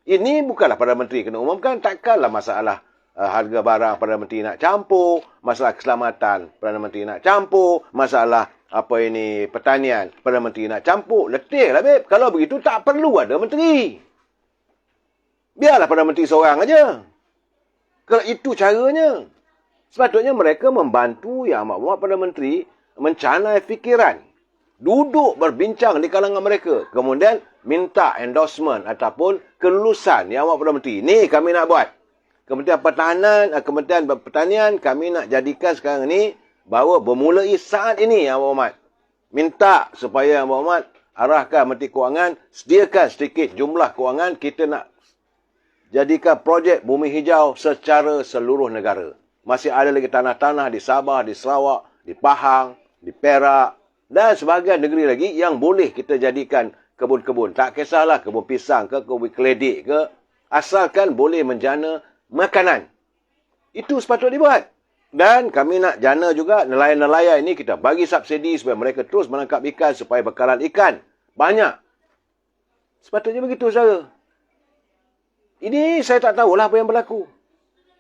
Ini bukanlah Perdana Menteri kena umumkan. Takkanlah masalah harga barang Perdana Menteri nak campur, masalah keselamatan Perdana Menteri nak campur, masalah pertanian Perdana Menteri nak campur. Letih lah, babe. Kalau begitu tak perlu ada menteri. Biarlah Perdana Menteri seorang aja. Kalau itu caranya. Sepatutnya mereka membantu Yang Amat Berhormat Perdana Menteri mencanai fikiran. Duduk berbincang di kalangan mereka. Kemudian minta endorsement ataupun kelulusan Yang Amat Perdana Menteri. Ni kami nak buat. Kementerian Pertanian kami nak jadikan sekarang ni bahawa bermulai saat ini Yang Amat Berhormat. Minta supaya Yang Amat Berhormat arahkan Menteri Kewangan sediakan sedikit jumlah kewangan. Kita nak jadikan projek bumi hijau secara seluruh negara. Masih ada lagi tanah-tanah di Sabah, di Sarawak, di Pahang, di Perak dan sebahagian negeri lagi yang boleh kita jadikan kebun-kebun. Tak kisahlah kebun pisang ke, kebun keledek ke. Asalkan boleh menjana makanan. Itu sepatutnya dibuat. Dan kami nak jana juga nelayan-nelayan ini kita bagi subsidi supaya mereka terus menangkap ikan supaya bekalan ikan banyak. Sepatutnya begitu saudara. Ini saya tak tahulah apa yang berlaku.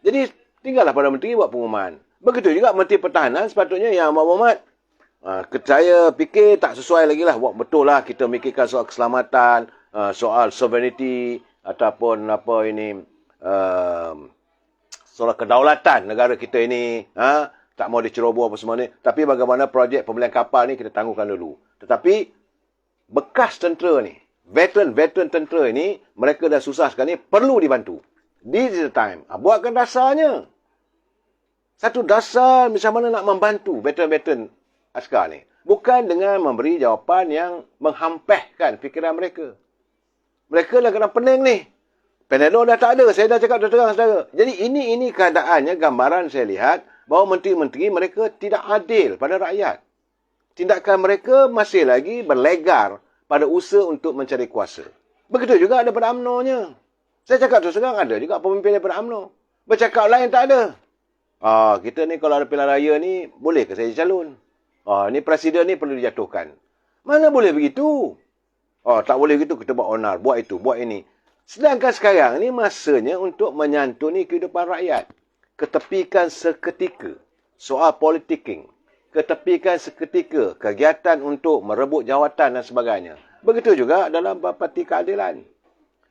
Jadi tinggallah Perdana Menteri buat pengumuman. Begitu juga Menteri Pertahanan sepatutnya Yang Amat Berhormat. Saya fikir tak sesuai lagi lah. Betul lah kita mikirkan soal keselamatan, soal sovereignty ataupun soal kedaulatan negara kita ini. Tak mau diceroboh apa semua ni. Tapi bagaimana projek pembelian kapal ni kita tangguhkan dulu. Tetapi bekas tentera ni, veteran tentera ini, mereka dah susah sekarang ni, perlu dibantu. This is the time. Buatkan dasarnya. Satu dasar macam mana nak membantu veteran-veteran askar ni. Bukan dengan memberi jawapan yang menghampehkan fikiran mereka. Mereka dah kena pening ni. Panadol dah tak ada. Saya dah cakap terang saudara. Jadi ini keadaannya, gambaran saya lihat bahawa menteri-menteri mereka tidak adil pada rakyat. Tindakan mereka masih lagi berlegar pada usaha untuk mencari kuasa. Begitu juga ada pada UMNO-nya. Saya cakap terus terang, ada juga pemimpin daripada UMNO. Bercakap lain tak ada. Kita ni kalau ada pilihan raya ni, boleh ke saya calon? Ni presiden ni perlu dijatuhkan. Mana boleh begitu? Tak boleh begitu, kita buat onar, buat itu, buat ini. Sedangkan sekarang ni masanya untuk menyantuni kehidupan rakyat. Ketepikan seketika soal politiking. Ketepikan seketika kegiatan untuk merebut jawatan dan sebagainya. Begitu juga dalam Parti Keadilan.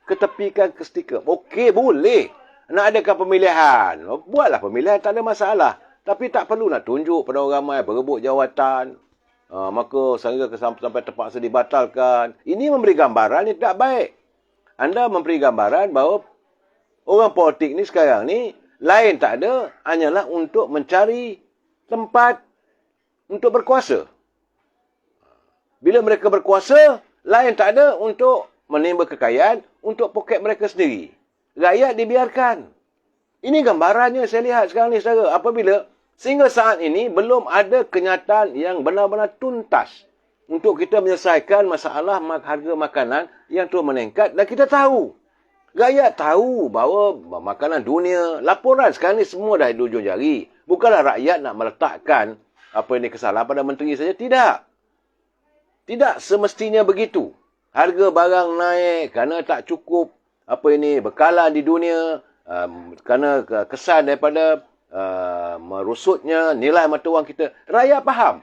Ketepikan seketika. Okey, boleh. Nak adakan pemilihan. Buatlah pemilihan, tak ada masalah. Tapi tak perlu nak tunjuk pada orang ramai berebut jawatan. Maka sampai terpaksa dibatalkan. Ini memberi gambaran yang tidak baik. Anda memberi gambaran bahawa orang politik ni sekarang ni lain tak ada, hanyalah untuk mencari tempat untuk berkuasa. Bila mereka berkuasa, lain tak ada untuk menimba kekayaan untuk poket mereka sendiri. Rakyat dibiarkan. Ini gambarannya saya lihat sekarang ni saudara. Apabila sehingga saat ini belum ada kenyataan yang benar-benar tuntas untuk kita menyelesaikan masalah harga makanan yang terus meningkat. Dan kita tahu. Rakyat tahu bahawa makanan dunia, laporan sekarang ni semua dah di ujung jari. Bukanlah rakyat nak meletakkan kesalahan pada menteri saja. Tidak. Tidak semestinya begitu. Harga barang naik kerana tak cukup bekalan di dunia, kerana kesan daripada merusutnya nilai mata wang kita. Rakyat faham.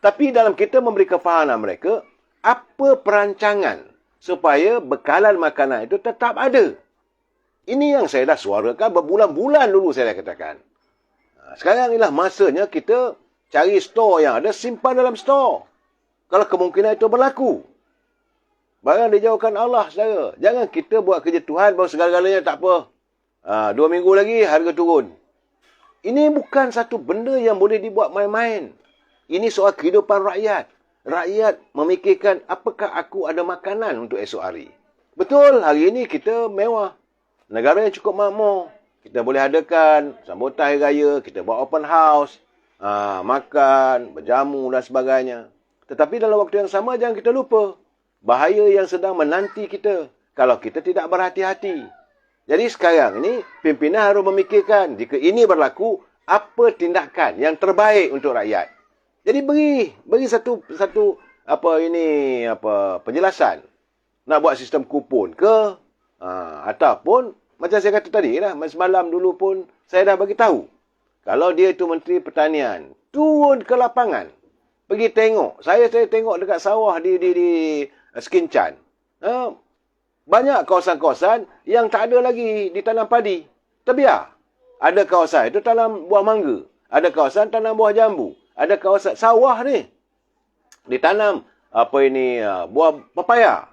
Tapi dalam kita memberi kefahaman mereka, apa perancangan supaya bekalan makanan itu tetap ada. Ini yang saya dah suarakan berbulan-bulan dulu saya dah katakan. Sekarang inilah masanya kita cari stor yang ada, simpan dalam stor. Kalau kemungkinan itu berlaku. Barang dijauhkan Allah, saudara. Jangan kita buat kerja Tuhan bahawa segala-galanya tak apa. 2 minggu lagi harga turun. Ini bukan satu benda yang boleh dibuat main-main. Ini soal kehidupan rakyat. Rakyat memikirkan apakah aku ada makanan untuk esok hari. Betul, hari ini kita mewah. Negara yang cukup makmur. Kita boleh adakan sambutan hari raya, kita buat open house, makan, berjamu dan sebagainya. Tetapi dalam waktu yang sama jangan kita lupa bahaya yang sedang menanti kita kalau kita tidak berhati-hati. Jadi sekarang ini pimpinan harus memikirkan jika ini berlaku, apa tindakan yang terbaik untuk rakyat. Jadi beri satu penjelasan. Nak buat sistem kupon ke, ataupun macam saya kata tadi lah, semalam dulu pun saya dah bagi tahu. Kalau dia itu Menteri Pertanian, turun ke lapangan, pergi tengok. Saya tengok dekat sawah di Skincan. Banyak kawasan-kawasan yang tak ada lagi ditanam padi. Terbiar. Ada kawasan itu tanam buah mangga. Ada kawasan tanam buah jambu. Ada kawasan sawah ni ditanam buah pepaya.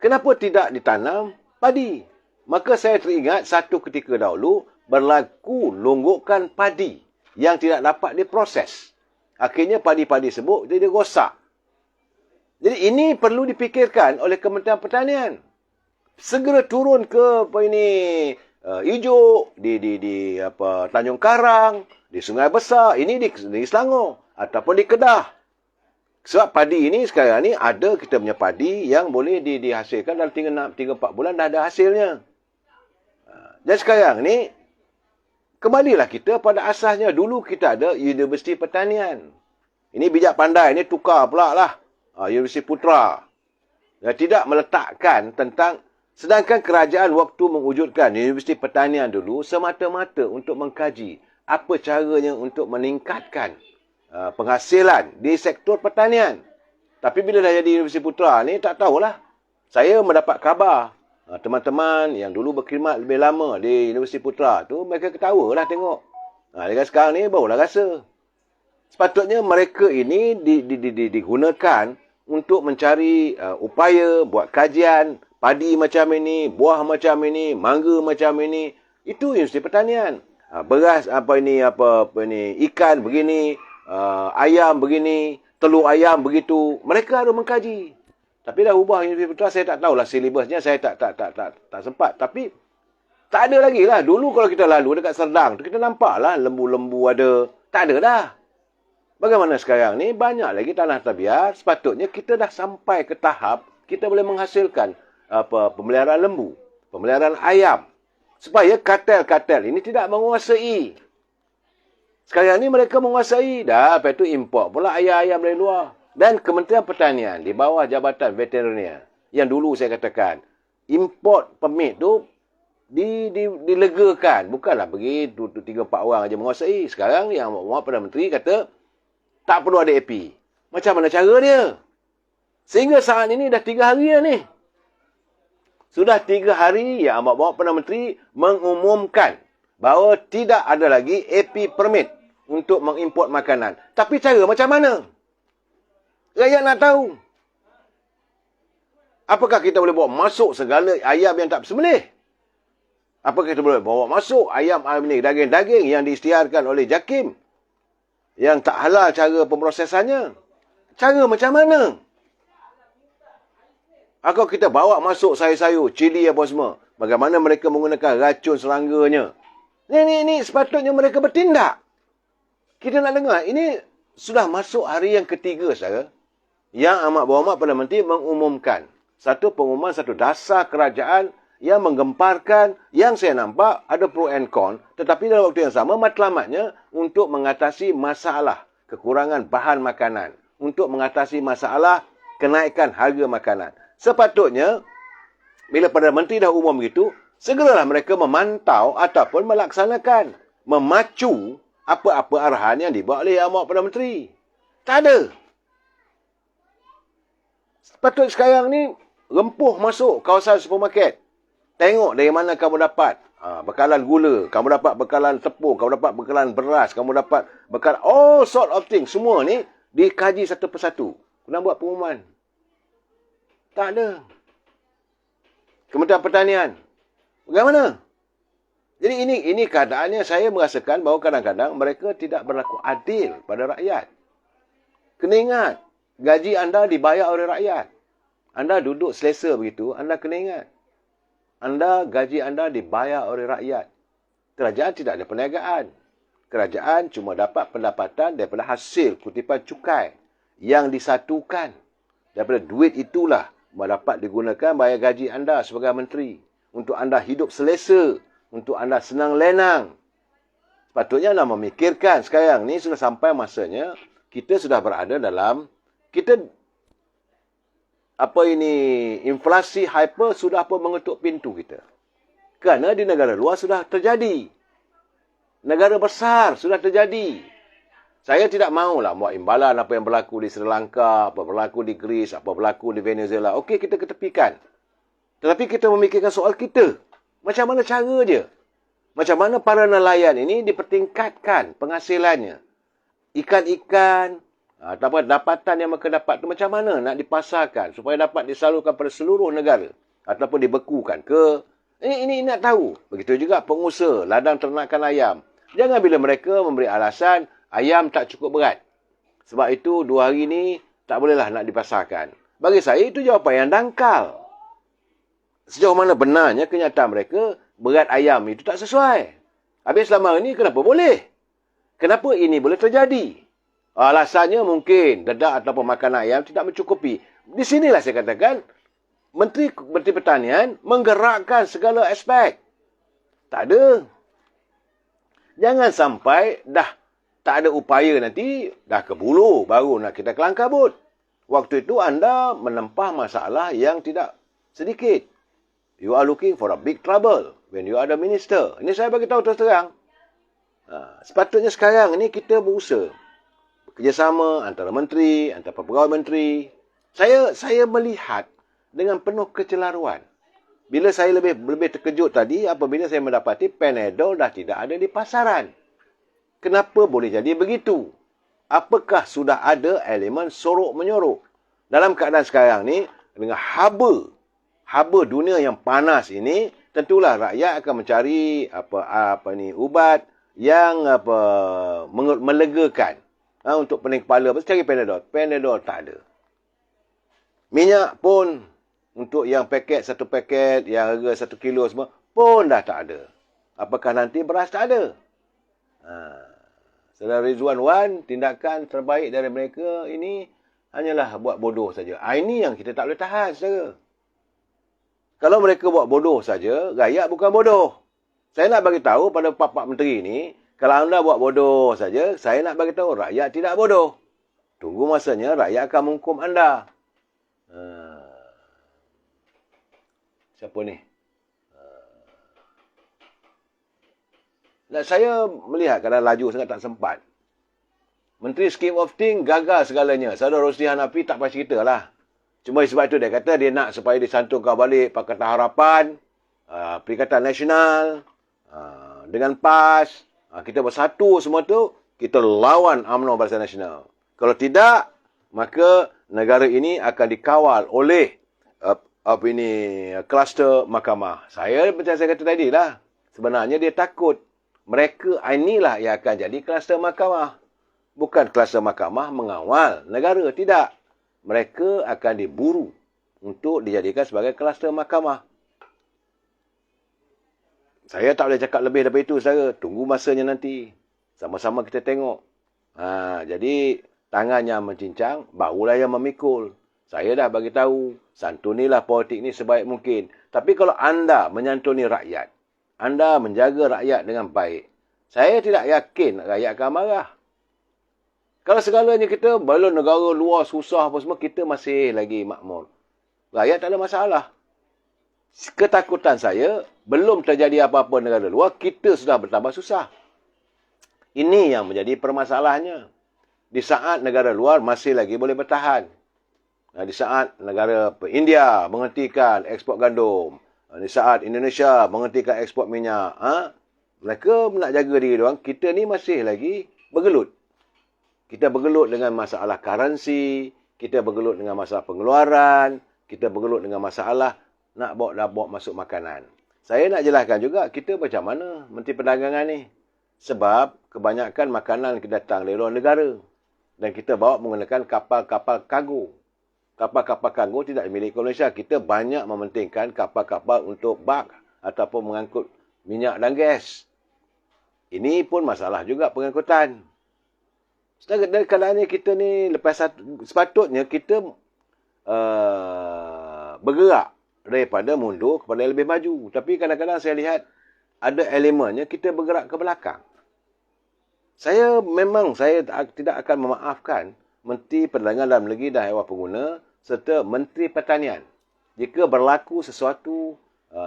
Kenapa tidak ditanam padi? Maka saya teringat satu ketika dahulu berlaku longgokan padi yang tidak dapat diproses. Akhirnya padi-padi sebut jadi rosak. Jadi ini perlu dipikirkan oleh Kementerian Pertanian. Segera turun ke Ijuk, di Tanjung Karang, di Sungai Besar, ini di Selangor ataupun di Kedah. Sebab padi ini sekarang ni ada kita punya padi yang boleh dihasilkan dalam 3-4 bulan dah ada hasilnya. Dan sekarang ni kembalilah kita pada asasnya. Dulu kita ada Universiti Pertanian. Ini bijak pandai, ini tukar pula lah. Universiti Putra. Dan tidak meletakkan tentang, sedangkan kerajaan waktu mewujudkan Universiti Pertanian dulu semata-mata untuk mengkaji apa caranya untuk meningkatkan penghasilan di sektor pertanian. Tapi bila dah jadi Universiti Putra ni, tak tahulah. Saya mendapat khabar teman-teman yang dulu berkhidmat lebih lama di Universiti Putra tu, mereka ketawa lah tengok. Dengan sekarang ni barulah rasa. Sepatutnya mereka ini digunakan untuk mencari upaya, buat kajian, padi macam ini, buah macam ini, mangga macam ini. Itu Universiti Pertanian. Beras ikan begini, ayam begini, telur ayam begitu. Mereka harus mengkaji. Tapi dah ubah Universiti Putra, saya tak tahulah silibusnya, saya tak sempat. Tapi tak ada lagi lah. Dulu kalau kita lalu dekat Serdang tu, kita nampak lah lembu-lembu ada. Tak ada dah. Bagaimana sekarang ni, banyak lagi tanah terbiar. Sepatutnya kita dah sampai ke tahap kita boleh menghasilkan pemeliharaan lembu, pemeliharaan ayam. Supaya kartel-kartel ini tidak menguasai. Sekarang ni mereka menguasai. Lepas itu import pula ayam-ayam dari luar. Dan Kementerian Pertanian di bawah Jabatan Veteriner. Yang dulu saya katakan, import permit tu dilegakan. Bukanlah pergi 3-4 orang aja menguasai. Sekarang yang Perdana Menteri kata, tak perlu ada AP. Macam mana cara dia? Sehingga saat ini dah 3 hari dah ni. Sudah 3 hari yang Amat Bawa Perdana Menteri mengumumkan bahawa tidak ada lagi AP permit untuk mengimport makanan. Tapi cara macam mana? Rakyat nak tahu. Apakah kita boleh bawa masuk segala ayam yang tak bersembelih? Apakah kita boleh bawa masuk ayam ini, daging-daging yang diisytiharkan oleh JAKIM yang tak halal cara pemprosesannya? Cara macam mana? Atau kita bawa masuk sayur-sayur, cili apa semua. Bagaimana mereka menggunakan racun serangganya. Ini sepatutnya mereka bertindak. Kita nak dengar. Ini sudah masuk hari yang ketiga, saudara. Yang Amat Berhormat Perdana Menteri mengumumkan. Satu pengumuman, satu dasar kerajaan yang menggemparkan. Yang saya nampak ada pro and con. Tetapi dalam waktu yang sama, matlamatnya untuk mengatasi masalah kekurangan bahan makanan. Untuk mengatasi masalah kenaikan harga makanan. Sepatutnya, bila Perdana Menteri dah umum begitu, segeralah mereka memantau ataupun melaksanakan, memacu apa-apa arahan yang dibuat oleh Amat Perdana Menteri. Tak ada. Sepatutnya sekarang ni, rempuh masuk kawasan supermarket. Tengok dari mana kamu dapat bekalan gula, kamu dapat bekalan tepung, kamu dapat bekalan beras, kamu dapat bekalan all sort of things. Semua ni dikaji satu persatu. Kena buat pengumuman. Tak ada. Kementerian Pertanian. Bagaimana? Jadi ini keadaannya saya merasakan bahawa kadang-kadang mereka tidak berlaku adil pada rakyat. Kena ingat, gaji anda dibayar oleh rakyat. Anda duduk selesa begitu, anda kena ingat. Gaji anda dibayar oleh rakyat. Kerajaan tidak ada perniagaan. Kerajaan cuma dapat pendapatan daripada hasil kutipan cukai yang disatukan. Daripada duit itulah dapat digunakan bayar gaji anda sebagai menteri. Untuk anda hidup selesa. Untuk anda senang lenang. Sepatutnya anda memikirkan sekarang ni sudah sampai masanya kita sudah berada dalam, kita inflasi hyper sudah pun mengetuk pintu kita. Kerana di negara luar sudah terjadi. Negara besar sudah terjadi. Saya tidak maulah buat imbalan apa yang berlaku di Sri Lanka, apa berlaku di Greece, apa berlaku di Venezuela. Okey, kita ketepikan. Tetapi kita memikirkan soal kita. Macam mana cara dia? Macam mana para nelayan ini dipertingkatkan penghasilannya? Ikan-ikan, ataupun dapatan yang mereka dapat itu macam mana nak dipasarkan supaya dapat disalurkan pada seluruh negara ataupun dibekukan ke? Ini nak tahu. Begitu juga pengusaha ladang ternakan ayam. Jangan bila mereka memberi alasan ayam tak cukup berat. Sebab itu 2 hari ni tak bolehlah nak dipasarkan. Bagi saya itu jawapan yang dangkal. Sejauh mana benarnya kenyataan mereka berat ayam itu tak sesuai. Habis selama ini kenapa boleh? Kenapa ini boleh terjadi? Alasannya mungkin dedak ataupun makanan ayam tidak mencukupi. Di sinilah saya katakan Menteri Pertanian menggerakkan segala aspek. Tak ada. Jangan sampai dah tak ada upaya nanti, dah ke bulu, baru nak kita kelang kabut. Waktu itu anda menempah masalah yang tidak sedikit. You are looking for a big trouble when you are the minister. Ini saya bagi tahu terus terang. Sepatutnya sekarang ini kita berusaha. Kerjasama antara menteri, antara pegawai menteri. Saya melihat dengan penuh kecelaruan. Bila saya lebih terkejut tadi apabila saya mendapati Panadol dah tidak ada di pasaran. Kenapa boleh jadi begitu? Apakah sudah ada elemen sorok-menyorok? Dalam keadaan sekarang ni, dengan haba dunia yang panas ini, tentulah rakyat akan mencari ubat yang melegakan untuk pening kepala. Cari Panadol. Panadol tak ada. Minyak pun untuk yang satu paket, yang harga 1 kilo semua, pun dah tak ada. Apakah nanti beras tak ada? Saudara Rizwan Wan, tindakan terbaik dari mereka ini hanyalah buat bodoh saja. Ini yang kita tak boleh tahan, saudara. Kalau mereka buat bodoh saja, rakyat bukan bodoh. Saya nak bagi tahu pada pak-pak menteri ini, kalau anda buat bodoh saja, saya nak bagi tahu rakyat tidak bodoh. Tunggu masanya rakyat akan menghukum anda. Siapa ni? Saya melihat kadang laju sangat tak sempat. Menteri Scheme of Things gagal segalanya. Saudara Rosli Hanafi tak payah cerita lah. Cuma sebab itu dia kata dia nak supaya disantumkan balik Pakatan Harapan, Perikatan Nasional, dengan PAS. Kita bersatu semua tu, kita lawan UMNO Barisan Nasional. Kalau tidak, maka negara ini akan dikawal oleh kluster mahkamah. Macam saya kata tadi lah. Sebenarnya dia takut. Mereka inilah yang akan jadi kluster mahkamah. Bukan kluster mahkamah mengawal negara. Tidak. Mereka akan diburu untuk dijadikan sebagai kluster mahkamah. Saya tak boleh cakap lebih daripada itu, saudara. Tunggu masanya nanti. Sama-sama kita tengok. Jadi, tangan yang mencincang, bahulah yang memikul. Saya dah bagi tahu, santunilah politik ni sebaik mungkin. Tapi kalau anda menyantuni rakyat, anda menjaga rakyat dengan baik, saya tidak yakin rakyat akan marah. Kalau segalanya kita, bila negara luar susah apa semua, kita masih lagi makmur. Rakyat tak ada masalah. Ketakutan saya, belum terjadi apa-apa negara luar, kita sudah bertambah susah. Ini yang menjadi permasalahannya. Di saat negara luar masih lagi boleh bertahan. Di saat negara India menghentikan ekspor gandum. Di saat Indonesia menghentikan ekspor minyak. Mereka nak jaga diri diorang. Kita ni masih lagi bergelut. Kita bergelut dengan masalah currency. Kita bergelut dengan masalah pengeluaran. Kita bergelut dengan masalah nak bawa masuk makanan. Saya nak jelaskan juga kita macam mana Menteri Perdagangan ni. Sebab kebanyakan makanan kita datang dari luar negara. Dan kita bawa menggunakan kapal-kapal kargo. Kapal-kapal kargo tidak milik Malaysia. Kita banyak mementingkan kapal-kapal untuk bak ataupun mengangkut minyak dan gas. Ini pun masalah juga pengangkutan. Sedangkan dari keadaan ni kita ni sepatutnya kita bergerak daripada mundur kepada yang lebih maju. Tapi kadang-kadang saya lihat ada elemennya kita bergerak ke belakang. Saya tidak akan memaafkan Menteri Perdagangan Dalam Negeri dan Hewan Pengguna serta Menteri Pertanian. Jika berlaku sesuatu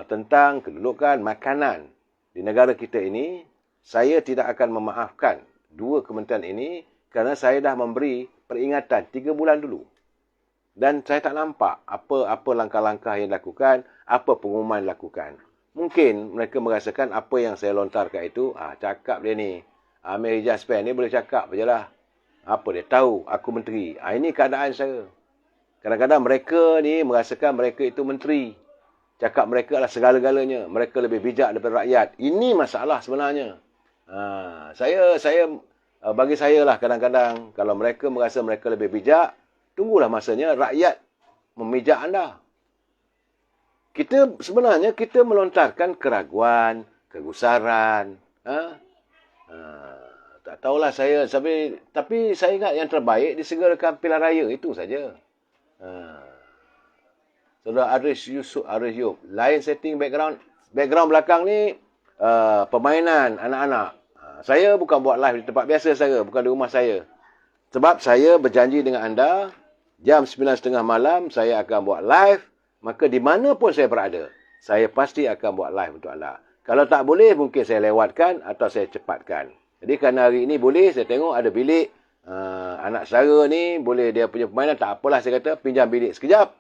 tentang kedudukan makanan di negara kita ini, saya tidak akan memaafkan dua kementerian ini kerana saya dah memberi peringatan 3 bulan dulu. Dan saya tak nampak apa langkah-langkah yang dilakukan, apa pengumuman dilakukan. Mungkin mereka merasakan apa yang saya lontarkan itu, cakap dia ni. Amir Ijaz Pen ni boleh cakap je lah. Apa dia tahu, aku menteri. Ini keadaan saya. Kadang-kadang mereka ni merasakan mereka itu menteri. Cakap mereka adalah segala-galanya. Mereka lebih bijak daripada rakyat. Ini masalah sebenarnya. Bagi saya lah kadang-kadang, kalau mereka merasa mereka lebih bijak, tunggulah masanya rakyat memijak anda. Sebenarnya kita melontarkan keraguan, kegusaran. Tak tahulah saya. Tapi saya ingat yang terbaik disegerakan pilihan raya. Itu saja. Saudara Aris Yusuf. Lain setting background. Background belakang ni, permainan anak-anak. Saya bukan buat live di tempat biasa saya. Bukan di rumah saya. Sebab saya berjanji dengan anda, jam 9.30 malam saya akan buat live. Maka di mana pun saya berada, saya pasti akan buat live untuk anda. Kalau tak boleh, mungkin saya lewatkan atau saya cepatkan. Jadi kerana hari ini boleh, saya tengok ada bilik. Anak saudara ni, boleh dia punya permainan. Tak apalah, saya kata pinjam bilik sekejap.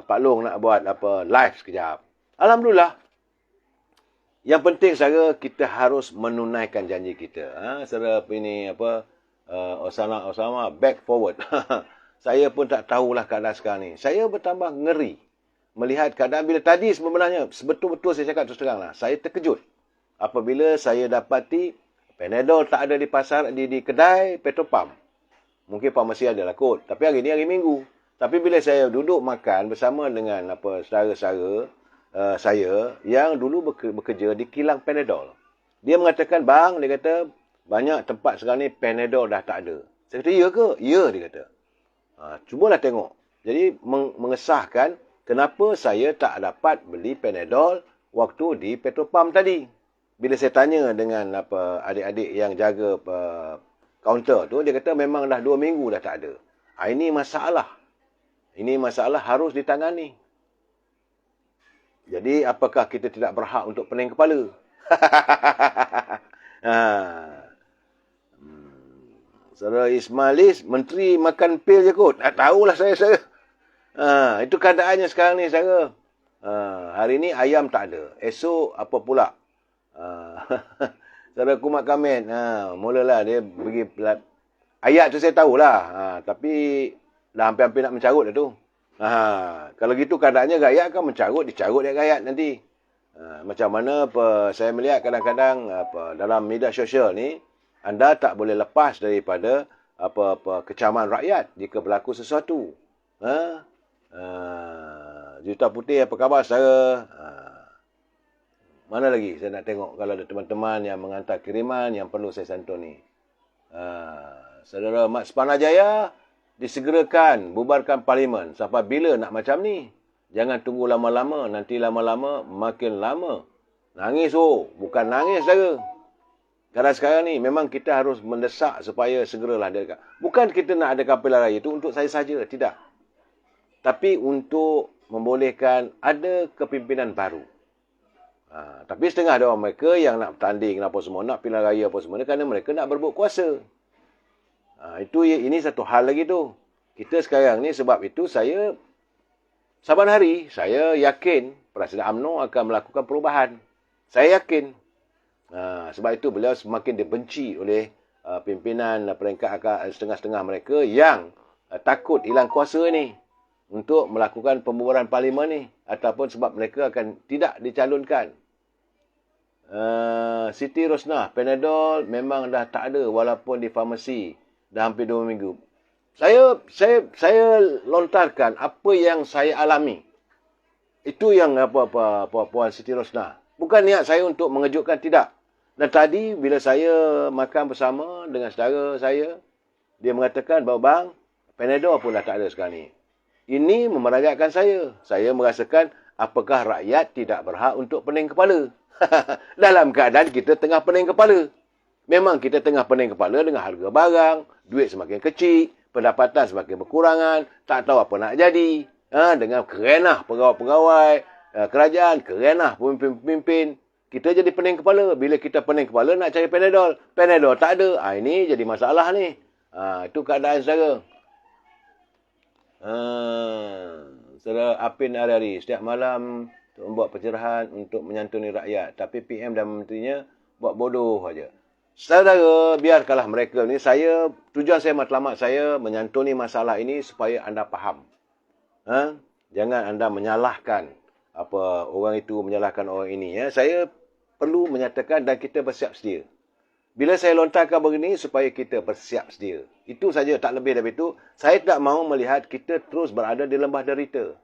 Pak Long nak buat live sekejap. Alhamdulillah. Yang penting saudara, kita harus menunaikan janji kita. Saudara ini Osama back forward. Saya pun tak tahulah keadaan sekarang ni. Saya bertambah ngeri melihat keadaan bila tadi sebenarnya, betul-betul saya cakap terus terang lah. Saya terkejut apabila saya dapati Panadol tak ada di pasar, di kedai Petropam. Mungkin farmasi ada lah kot. Tapi hari ni hari Minggu. Tapi bila saya duduk makan bersama dengan saudara-saudara saya yang dulu bekerja di kilang Panadol. Dia mengatakan, bang, dia kata, banyak tempat sekarang ni Panadol dah tak ada. Saya kata, ya ke? Ya, dia kata. Cubalah tengok. Jadi mengesahkan kenapa saya tak dapat beli Panadol waktu di Petropam tadi. Bila saya tanya dengan adik-adik yang jaga kaunter tu, dia kata memang dah 2 minggu dah tak ada. Ini masalah. Ini masalah harus ditangani. Jadi apakah kita tidak berhak untuk pening kepala? Saudara Ismailis, menteri makan pil je kot. Tak tahulah saya. Itu keadaannya sekarang ni, saudara. Hari ni ayam tak ada. Esok apa pula? Saudara Kumat Kamen. Mulalah dia pergi. Ayat tu saya tahulah. Tapi dah hampir-hampir nak mencarut dah tu. Kalau gitu keadaannya rakyat akan mencarut. Dicarut dia rakyat nanti. Macam mana saya melihat kadang-kadang dalam media sosial ni, anda tak boleh lepas daripada kecaman rakyat jika berlaku sesuatu. Juta Putih, apa khabar saudara? Mana lagi saya nak tengok kalau ada teman-teman yang mengantar kiriman yang perlu saya santuni. Saudara Mat Sepanajaya, disegerakan bubarkan parlimen. Sampai bila nak macam ni? Jangan tunggu lama-lama. Nanti lama-lama makin lama. Nangis bukan nangis saudara. Kadang sekarang ni memang kita harus mendesak supaya segeralah dia. Bukan kita nak ada pilihan raya itu untuk saya saja, tidak. Tapi untuk membolehkan ada kepimpinan baru. Tapi setengah ada orang mereka yang nak bertanding apa semua, nak pilihan raya apa semua, kerana mereka nak berebut kuasa. Ini satu hal lagi tu. Kita sekarang ni sebab itu saya saban hari saya yakin Presiden UMNO akan melakukan perubahan. Saya yakin. Sebab itu beliau semakin dibenci oleh pimpinan peringkat setengah-setengah mereka yang takut hilang kuasa ni untuk melakukan pembubaran parlimen ni, ataupun sebab mereka akan tidak dicalonkan. Siti Rosnah, Panadol memang dah tak ada walaupun di farmasi dah hampir 2 minggu. Saya lontarkan apa yang saya alami. Itu yang Puan Siti Rosnah. Bukan niat saya untuk mengejutkan, tidak. Dan tadi bila saya makan bersama dengan saudara saya, dia mengatakan bahawa bang, Panadol pun dah tak ada sekarang ni. Ini memeragakan saya. Saya merasakan apakah rakyat tidak berhak untuk pening kepala. Dalam keadaan kita tengah pening kepala. Memang kita tengah pening kepala dengan harga barang, duit semakin kecil, pendapatan semakin berkurangan, tak tahu apa nak jadi. Dengan kerenah pegawai-pegawai kerajaan, kerenah pemimpin-pemimpin, kita jadi pening kepala. Bila kita pening kepala nak cari Panadol, Panadol tak ada. Ini jadi masalah ni. Itu keadaan saudara. Saudara Apin hari-hari, setiap malam untuk membuat pencerahan untuk menyantuni rakyat. Tapi PM dan menterinya buat bodoh saja. Saudara, biarkanlah mereka ni. Tujuan saya matlamat saya menyantuni masalah ini supaya anda faham. Jangan anda menyalahkan orang itu menyalahkan orang ini. Saya perlu menyatakan dan kita bersiap sedia. Bila saya lontarkan begini supaya kita bersiap sedia. Itu saja, tak lebih dari itu. Saya tak mahu melihat kita terus berada di lembah derita.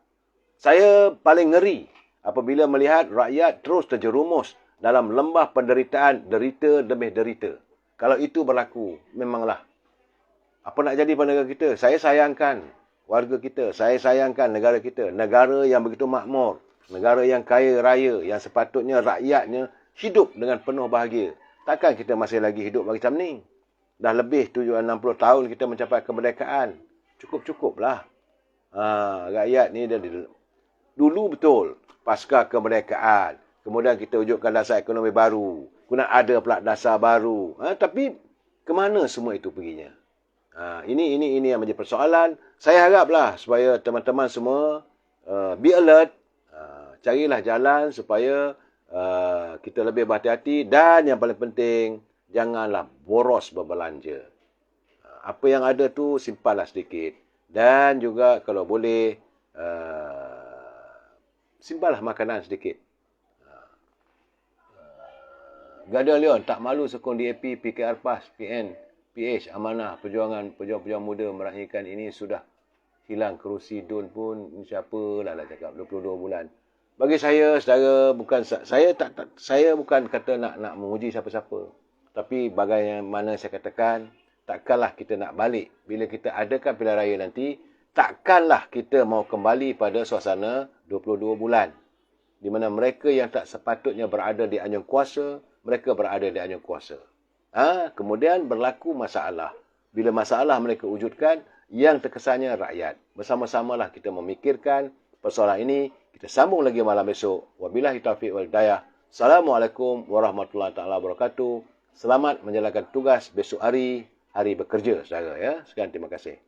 Saya paling ngeri apabila melihat rakyat terus terjerumus dalam lembah penderitaan, derita demi derita. Kalau itu berlaku, memanglah apa nak jadi pada negara kita? Saya sayangkan warga kita, saya sayangkan negara kita. Negara yang begitu makmur, negara yang kaya raya, yang sepatutnya rakyatnya hidup dengan penuh bahagia. Takkan kita masih lagi hidup macam ni? Dah lebih 60 tahun kita mencapai kemerdekaan. Cukup-cukuplah. Rakyat ni dulu betul pasca kemerdekaan. Kemudian kita wujudkan dasar ekonomi baru. Kemudian ada pula dasar baru. Tapi ke mana semua itu perginya? Ini yang menjadi persoalan. Saya haraplah supaya teman-teman semua be alert. Carilah jalan supaya kita lebih berhati-hati. Dan yang paling penting, janganlah boros berbelanja. Apa yang ada tu simpanlah sedikit. Dan juga kalau boleh, simpanlah makanan sedikit. Guardian Leon tak malu sokong DAP, PKR PAS, PN, PH, Amanah, pejuang-pejuang muda meraihkan ini sudah hilang kerusi DUN pun siapa lah cakap 22 bulan. Bagi saya, saudara, saya bukan kata nak menguji siapa-siapa. Tapi bagaimana saya katakan, takkanlah kita nak balik. Bila kita adakan pilihan raya nanti, takkanlah kita mau kembali pada suasana 22 bulan. Di mana mereka yang tak sepatutnya berada di anjung kuasa, mereka berada di anjung kuasa. Kemudian berlaku masalah. Bila masalah mereka wujudkan, yang terkesannya rakyat. Bersama-samalah kita memikirkan persoalan ini. Kita sambung lagi malam esok. Wabillahi taufiq wal hidayah. Assalamualaikum warahmatullahi taala wabarakatuh. Selamat menjalankan tugas besok hari bekerja, saudara. Sekian, terima kasih.